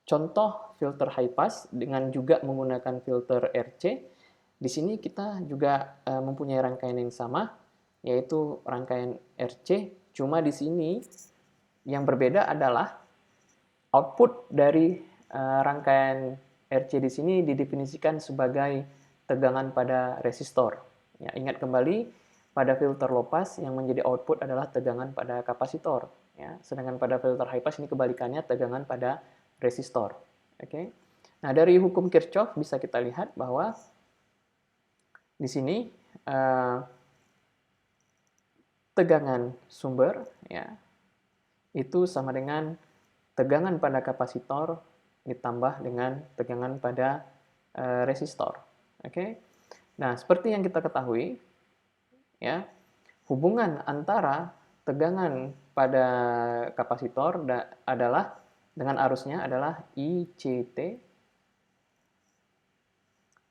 contoh filter high pass dengan juga menggunakan filter RC. Di sini kita juga mempunyai rangkaian yang sama, yaitu rangkaian RC. Cuma di sini yang berbeda adalah output dari rangkaian RC di sini didefinisikan sebagai tegangan pada resistor. Ya, ingat kembali, pada filter low pass yang menjadi output adalah tegangan pada kapasitor. Ya, sedangkan pada filter high pass ini kebalikannya, tegangan pada resistor. Oke. Nah, dari hukum Kirchhoff bisa kita lihat bahwa di sini tegangan sumber ya itu sama dengan tegangan pada kapasitor ditambah dengan tegangan pada resistor. Oke. Nah, seperti yang kita ketahui ya, hubungan antara tegangan pada kapasitor adalah dengan arusnya adalah ICT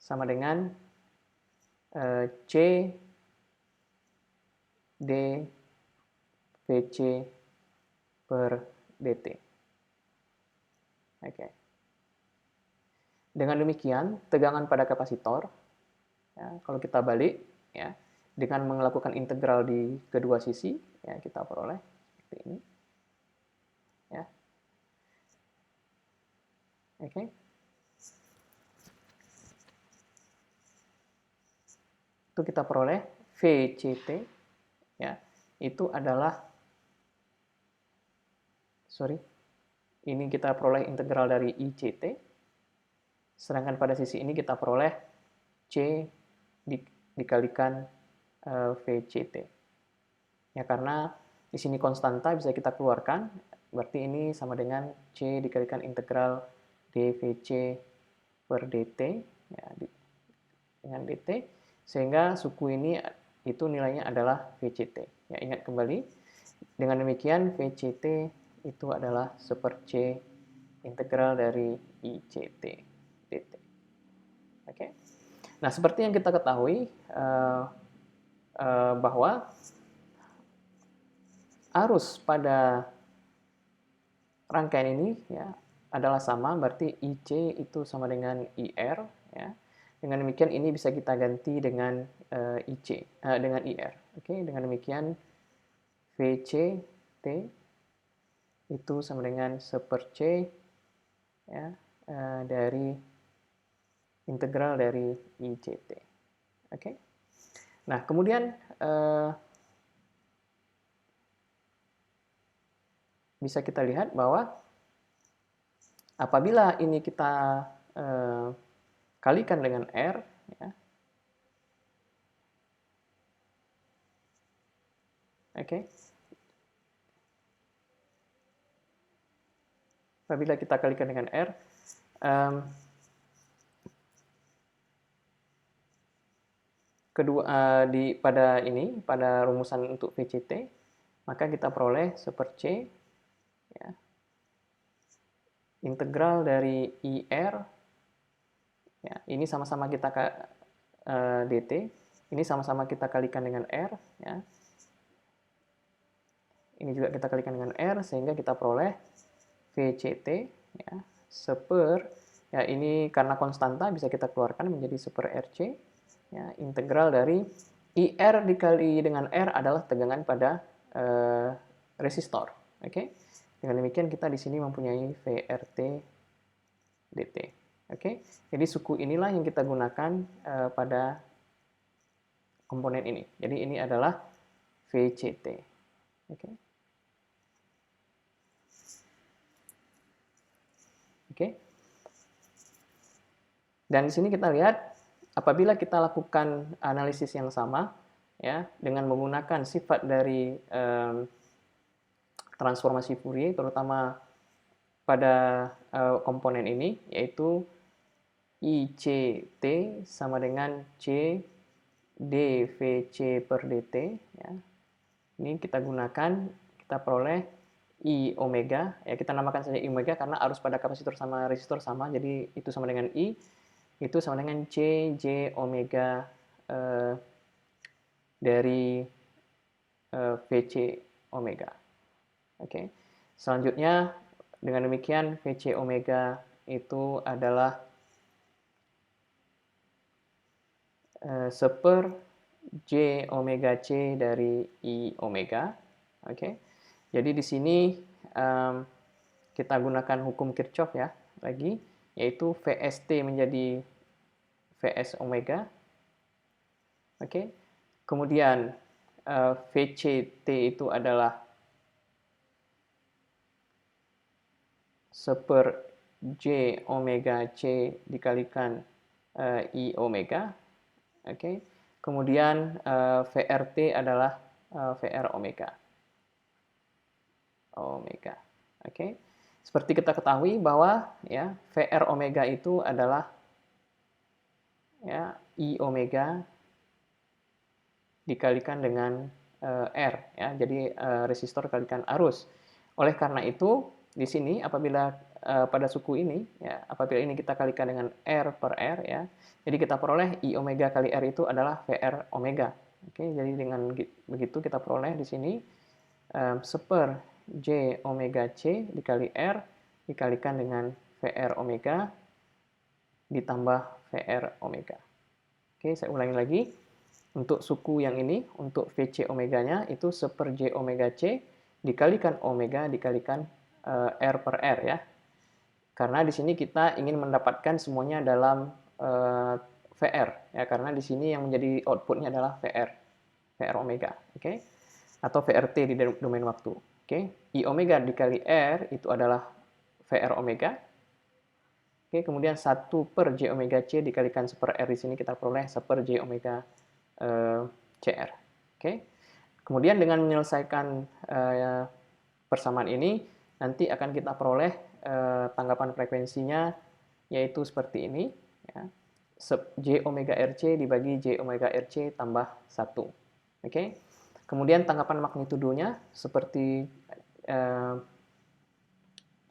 sama dengan C dVc per dt. Oke. Dengan demikian, tegangan pada kapasitor, ya, kalau kita balik, ya, dengan melakukan integral di kedua sisi, ya, kita peroleh seperti ini. Ya. Oke. Itu kita peroleh VCT, ya, itu adalah, ini kita peroleh integral dari ICT, sedangkan pada sisi ini kita peroleh C dikalikan VCT. Ya, karena di sini konstanta bisa kita keluarkan, berarti ini sama dengan C dikalikan integral dVc per dt, ya, dengan dt, sehingga suku ini itu nilainya adalah VCT. Ya, ingat kembali, dengan demikian VCT itu adalah 1/C integral dari ICT dt. Oke. Nah, seperti yang kita ketahui bahwa arus pada rangkaian ini ya adalah sama, berarti IC itu sama dengan IR ya. Dengan demikian ini bisa kita ganti dengan dengan IR. Oke, dengan demikian VCT itu sama dengan 1/C ya, dari integral dari ICT. Oke. Nah, kemudian bisa kita lihat bahwa apabila ini kita kalikan dengan R, ya. Oke. Apabila kita kalikan dengan R, pada rumusan untuk VCT, maka kita peroleh 1/C ya, integral dari IR ya, ini sama-sama kita dt, ini sama-sama kita kalikan dengan R ya. Ini juga kita kalikan dengan R sehingga kita peroleh VCT ya, 1/, ya ini karena konstanta bisa kita keluarkan menjadi 1/RC ya, integral dari IR dikali dengan R adalah tegangan pada resistor. Oke. Dengan demikian kita di sini mempunyai VRT dt. Oke. Jadi suku inilah yang kita gunakan pada komponen ini. Jadi ini adalah VCT. Oke. Oke. Dan di sini kita lihat apabila kita lakukan analisis yang sama ya dengan menggunakan sifat dari transformasi Fourier terutama pada komponen ini yaitu ICT sama dengan C dVc per dt, ya. Ini kita gunakan, kita peroleh I omega, ya kita namakan saja I omega karena arus pada kapasitor sama resistor sama, jadi itu sama dengan I, itu sama dengan C J omega dari Vc omega. Oke. Selanjutnya dengan demikian Vc omega itu adalah seper J omega C dari I omega. Oke. Jadi di sini kita gunakan hukum Kirchhoff ya lagi, yaitu Vst menjadi Vs omega. Oke. Kemudian Vct itu adalah seper J omega C dikalikan I omega. Oke. Kemudian VRT adalah VR omega. Oke. Seperti kita ketahui bahwa ya VR omega itu adalah ya I omega dikalikan dengan R ya. Jadi resistor kalikan arus. Oleh karena itu di sini apabila pada suku ini ya, apabila ini kita kalikan dengan R per R ya. Jadi kita peroleh I omega kali R itu adalah VR omega. Oke, jadi dengan begitu kita peroleh di sini seper J omega C dikali R dikalikan dengan VR omega ditambah VR omega. Oke, saya ulangi lagi. Untuk suku yang ini, untuk Vc omeganya itu seper J omega C dikalikan omega dikalikan R per R ya. Karena di sini kita ingin mendapatkan semuanya dalam VR ya, karena di sini yang menjadi outputnya adalah VR omega, oke? Atau VRT di domain waktu, oke? I omega dikali R itu adalah VR omega. Oke, kemudian 1 per J omega C dikalikan seper R di sini kita peroleh seper J omega CR. Oke. Kemudian dengan menyelesaikan persamaan ini nanti akan kita peroleh tanggapan frekuensinya yaitu seperti ini ya. J omega RC dibagi J omega RC tambah 1. Oke. Kemudian tanggapan magnitudonya seperti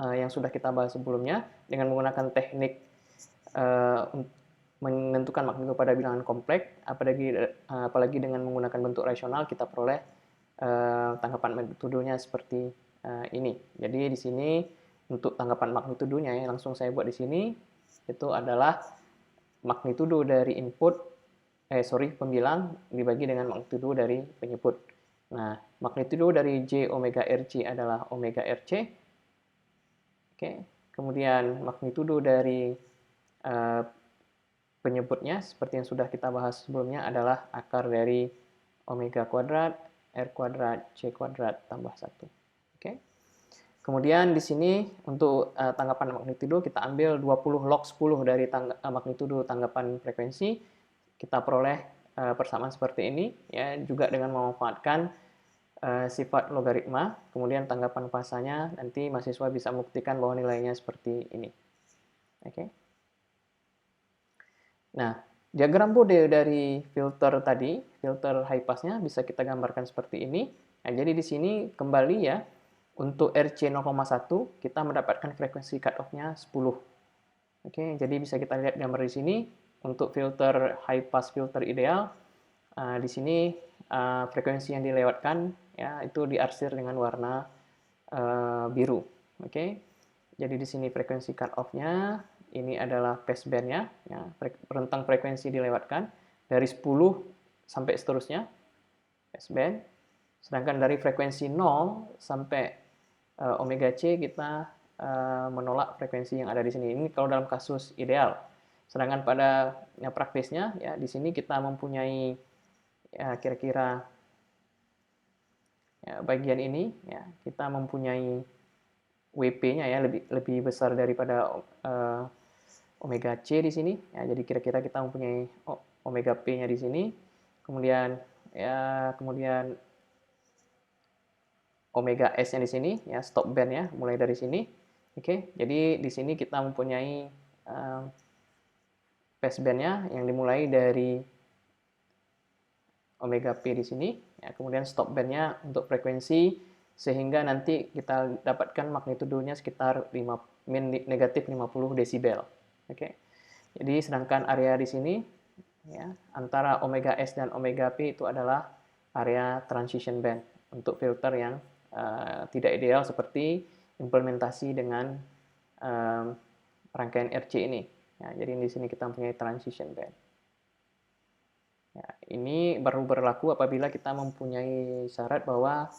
yang sudah kita bahas sebelumnya dengan menggunakan teknik menentukan magnitudo pada bilangan kompleks, apalagi dengan menggunakan bentuk rasional kita peroleh tanggapan magnitudonya seperti ini. Jadi di sini untuk tanggapan magnitudonya ya langsung saya buat di sini itu adalah magnitudo dari pembilang dibagi dengan magnitudo dari penyebut. Nah, magnitudo dari J omega RC adalah omega RC. Oke. Kemudian magnitudo dari penyebutnya seperti yang sudah kita bahas sebelumnya adalah akar dari omega kuadrat R kuadrat C kuadrat tambah 1. Oke. Kemudian di sini untuk tanggapan magnitudo kita ambil 20 log 10 dari magnitudo tanggapan frekuensi. Kita peroleh persamaan seperti ini ya, juga dengan memanfaatkan sifat logaritma. Kemudian tanggapan fasanya nanti mahasiswa bisa membuktikan bahwa nilainya seperti ini. Oke. Nah, diagram Bode dari filter tadi, filter high pass-nya bisa kita gambarkan seperti ini. Nah, jadi di sini kembali ya, untuk RC 0,1 kita mendapatkan frekuensi cutoff-nya 10. Oke, jadi bisa kita lihat gambar di sini. Untuk filter high pass filter ideal, di sini frekuensi yang dilewatkan ya itu diarsir dengan warna biru. Oke, jadi di sini frekuensi cutoff-nya ini adalah passband-nya, ya, rentang frekuensi dilewatkan dari 10 sampai seterusnya passband. Sedangkan dari frekuensi 0 sampai omega C kita menolak frekuensi yang ada di sini. Ini kalau dalam kasus ideal. Sedangkan pada praktisnya ya di sini kita mempunyai ya, kira-kira ya, bagian ini ya kita mempunyai WP-nya ya lebih besar daripada omega C di sini ya. Jadi kira-kira kita mempunyai omega P-nya di sini. Kemudian omega S-nya di sini ya, stop band-nya mulai dari sini. Oke, jadi di sini kita mempunyai passband-nya yang dimulai dari omega P di sini, ya, kemudian stop bandnya untuk frekuensi, sehingga nanti kita dapatkan magnitudonya sekitar negatif 50 desibel. Oke. Jadi sedangkan area di sini, ya, antara omega S dan omega P itu adalah area transition band untuk filter yang tidak ideal seperti implementasi dengan rangkaian RC ini. Ya, jadi di sini kita mempunyai transition band. Ya, ini baru berlaku apabila kita mempunyai syarat bahwa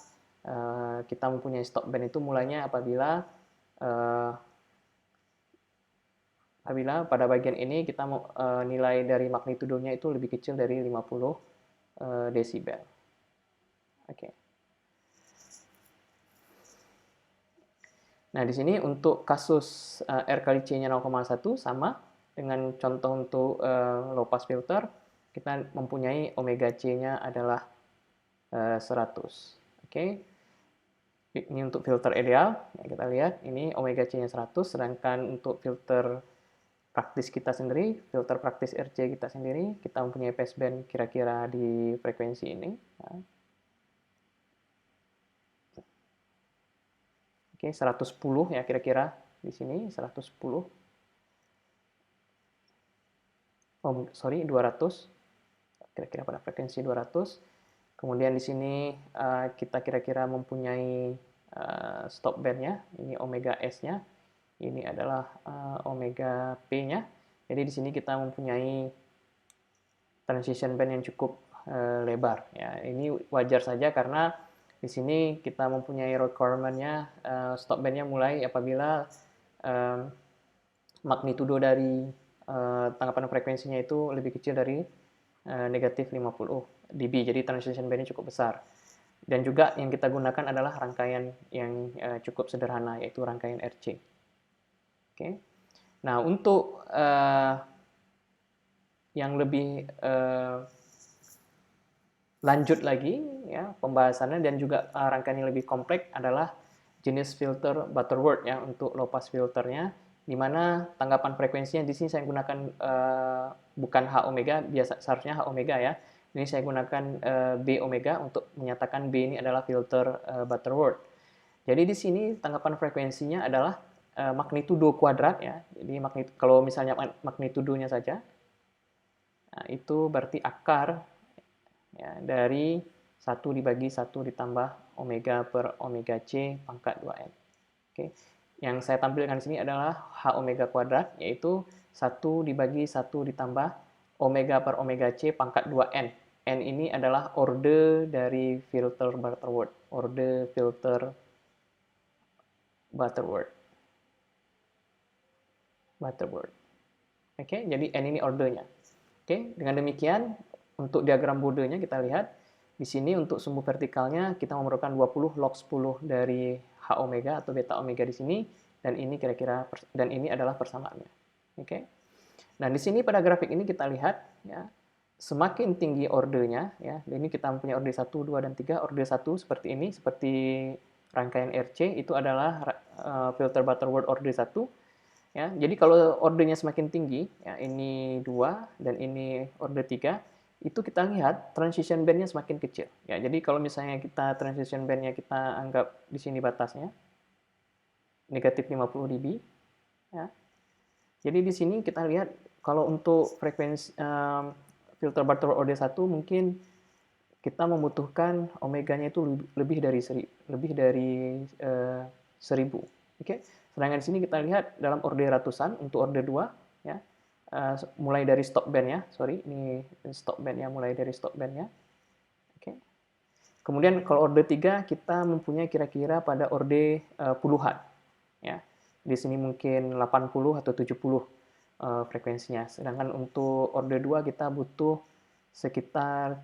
kita mempunyai stop band itu mulainya apabila pada bagian ini kita nilai dari magnitudonya itu lebih kecil dari 50 desibel. Oke. Nah, di sini untuk kasus R kali C-nya 0,1 sama dengan contoh untuk low pass filter, kita mempunyai omega C-nya adalah 100. Oke. Ini untuk filter ideal, ya, kita lihat ini omega C-nya 100, sedangkan untuk filter praktis kita sendiri, filter praktis RC kita sendiri, kita mempunyai passband kira-kira di frekuensi ini. Ya. Oke, 110 ya kira-kira di sini 110. Oh, sorry, 200. Kira-kira pada frekuensi 200. Kemudian di sini kita kira-kira mempunyai stop bandnya, ini omega S-nya, ini adalah omega P-nya. Jadi di sini kita mempunyai transition band yang cukup lebar. Ya, ini wajar saja karena di sini kita mempunyai requirement-nya stop band-nya mulai apabila magnitudo dari tangkapan frekuensinya itu lebih kecil dari negatif 50 dB. Jadi transition band-nya cukup besar. Dan juga yang kita gunakan adalah rangkaian yang cukup sederhana, yaitu rangkaian RC. Oke. Nah, untuk yang lebih lanjut lagi ya pembahasannya dan juga rangkaian yang lebih kompleks adalah jenis filter Butterworth ya untuk low pass filternya, di mana tanggapan frekuensinya di sini saya gunakan bukan H omega, biasa seharusnya H omega ya. Ini saya gunakan B omega untuk menyatakan B ini adalah filter Butterworth. Jadi di sini tanggapan frekuensinya adalah magnitudo kuadrat ya. Jadi kalau misalnya magnitudonya saja, nah, itu berarti akar ya, dari 1 dibagi 1 ditambah omega per omega C pangkat 2N. Oke. Yang saya tampilkan di sini adalah H omega kuadrat, yaitu 1 dibagi 1 ditambah omega per omega C pangkat 2N. N ini adalah orde dari filter Butterworth. Orde filter Butterworth. Oke, jadi N ini ordenya. Oke, dengan demikian untuk diagram bodenya kita lihat di sini untuk sumbu vertikalnya kita memerlukan 20 log 10 dari H omega atau beta omega di sini, dan ini kira-kira dan ini adalah persamaannya. Oke. Nah, di sini pada grafik ini kita lihat ya, semakin tinggi ordenya ya. Ini kita mempunyai orde 1, 2 dan 3. Orde 1 seperti ini, seperti rangkaian RC itu adalah filter Butterworth orde 1. Ya, jadi kalau ordenya semakin tinggi, ya, ini 2 dan ini orde 3, itu kita lihat transition band-nya semakin kecil. Ya, jadi kalau misalnya kita transition band-nya kita anggap di sini batasnya negatif 50 dB. Ya. Jadi di sini kita lihat kalau untuk frekuensi filter Butterworth orde 1 mungkin kita membutuhkan omeganya itu lebih dari 1000. Oke. Sedangkan di sini kita lihat dalam orde ratusan untuk orde 2 ya. Mulai dari stop band-nya, ini stop band-nya, mulai dari stop band-nya. Oke. Kemudian kalau orde 3 kita mempunyai kira-kira pada orde puluhan ya. Di sini mungkin 80 atau 70 frekuensinya. Sedangkan untuk orde 2 kita butuh sekitar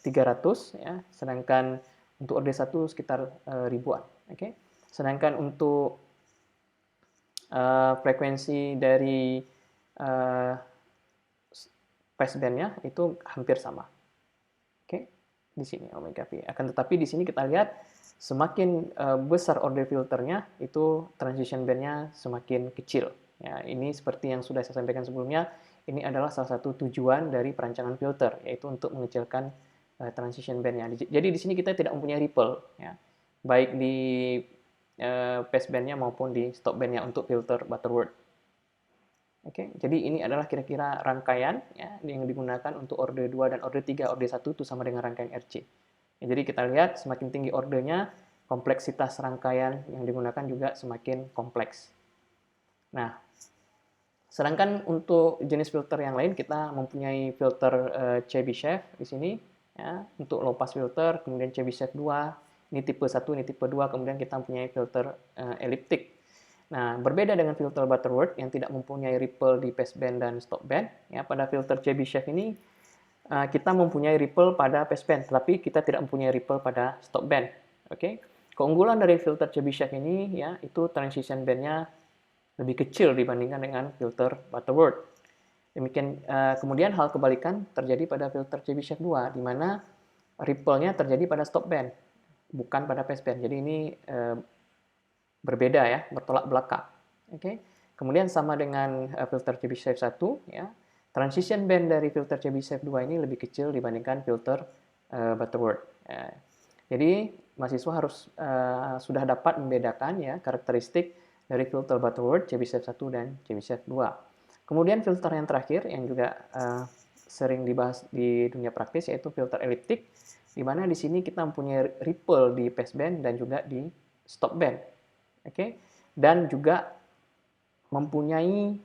300 ya. Sedangkan untuk orde 1 sekitar ribuan. Oke. Sedangkan untuk frekuensi dari passband-nya itu hampir sama. Oke, di sini omega P. Akan tetapi di sini kita lihat semakin besar orde filternya, itu transition band-nya semakin kecil. Ya, ini seperti yang sudah saya sampaikan sebelumnya, ini adalah salah satu tujuan dari perancangan filter, yaitu untuk mengecilkan transition bandnya. Jadi di sini kita tidak mempunyai ripple, ya, baik di passbandnya maupun di stopbandnya untuk filter Butterworth. Oke, jadi ini adalah kira-kira rangkaian ya, yang digunakan untuk orde 2 dan orde 3. Orde 1 itu sama dengan rangkaian RC. Ya, jadi kita lihat semakin tinggi ordenya, kompleksitas rangkaian yang digunakan juga semakin kompleks. Nah, sedangkan untuk jenis filter yang lain kita mempunyai filter Chebyshev di sini ya, untuk low pass filter, kemudian Chebyshev 2, ini tipe 1, ini tipe 2, kemudian kita mempunyai filter elliptic. Nah, berbeda dengan filter Butterworth yang tidak mempunyai ripple di passband dan stopband, ya, pada filter Chebyshev ini kita mempunyai ripple pada passband, tetapi kita tidak mempunyai ripple pada stopband. Oke, keunggulan dari filter Chebyshev ini ya itu transition bandnya lebih kecil dibandingkan dengan filter Butterworth. Demikian kemudian hal kebalikan terjadi pada filter Chebyshev 2 di mana ripple-nya terjadi pada stopband, bukan pada passband. Jadi ini berbeda ya, bertolak belakang. Oke. Kemudian sama dengan filter Chebyshev 1 ya. Transition band dari filter Chebyshev 2 ini lebih kecil dibandingkan filter Butterworth. Ya. Jadi mahasiswa harus sudah dapat membedakan ya karakteristik dari filter Butterworth, Chebyshev 1 dan Chebyshev 2. Kemudian filter yang terakhir yang juga sering dibahas di dunia praktis yaitu filter elliptic, di mana di sini kita mempunyai ripple di passband dan juga di stopband. Oke, dan juga mempunyai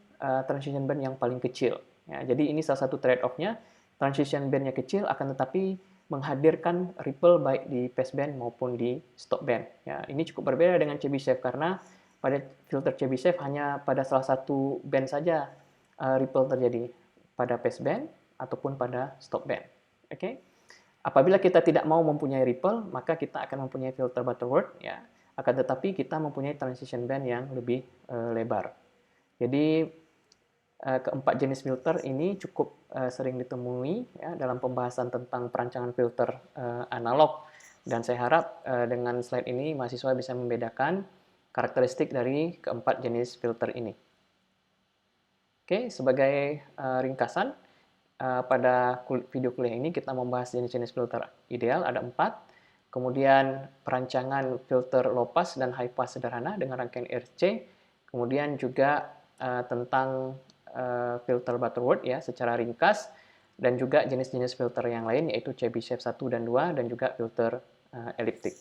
transition band yang paling kecil. Ya, jadi ini salah satu trade-off-nya, transition band-nya kecil akan tetapi menghadirkan ripple baik di passband maupun di stopband. Ya, ini cukup berbeda dengan Chebyshev karena pada filter Chebyshev hanya pada salah satu band saja ripple terjadi, pada passband ataupun pada stopband. Oke. Apabila kita tidak mau mempunyai ripple, maka kita akan mempunyai filter Butterworth ya. Akan tetapi kita mempunyai transition band yang lebih lebar. Jadi keempat jenis filter ini cukup sering ditemui ya, dalam pembahasan tentang perancangan filter analog. Dan saya harap dengan slide ini mahasiswa bisa membedakan karakteristik dari keempat jenis filter ini. Oke, sebagai ringkasan, pada video kuliah ini kita membahas jenis-jenis filter ideal, ada 4. Kemudian perancangan filter low pass dan high pass sederhana dengan rangkaian RC. Kemudian juga tentang filter Butterworth ya secara ringkas, dan juga jenis-jenis filter yang lain yaitu Chebyshev 1 dan 2 dan juga filter elliptic.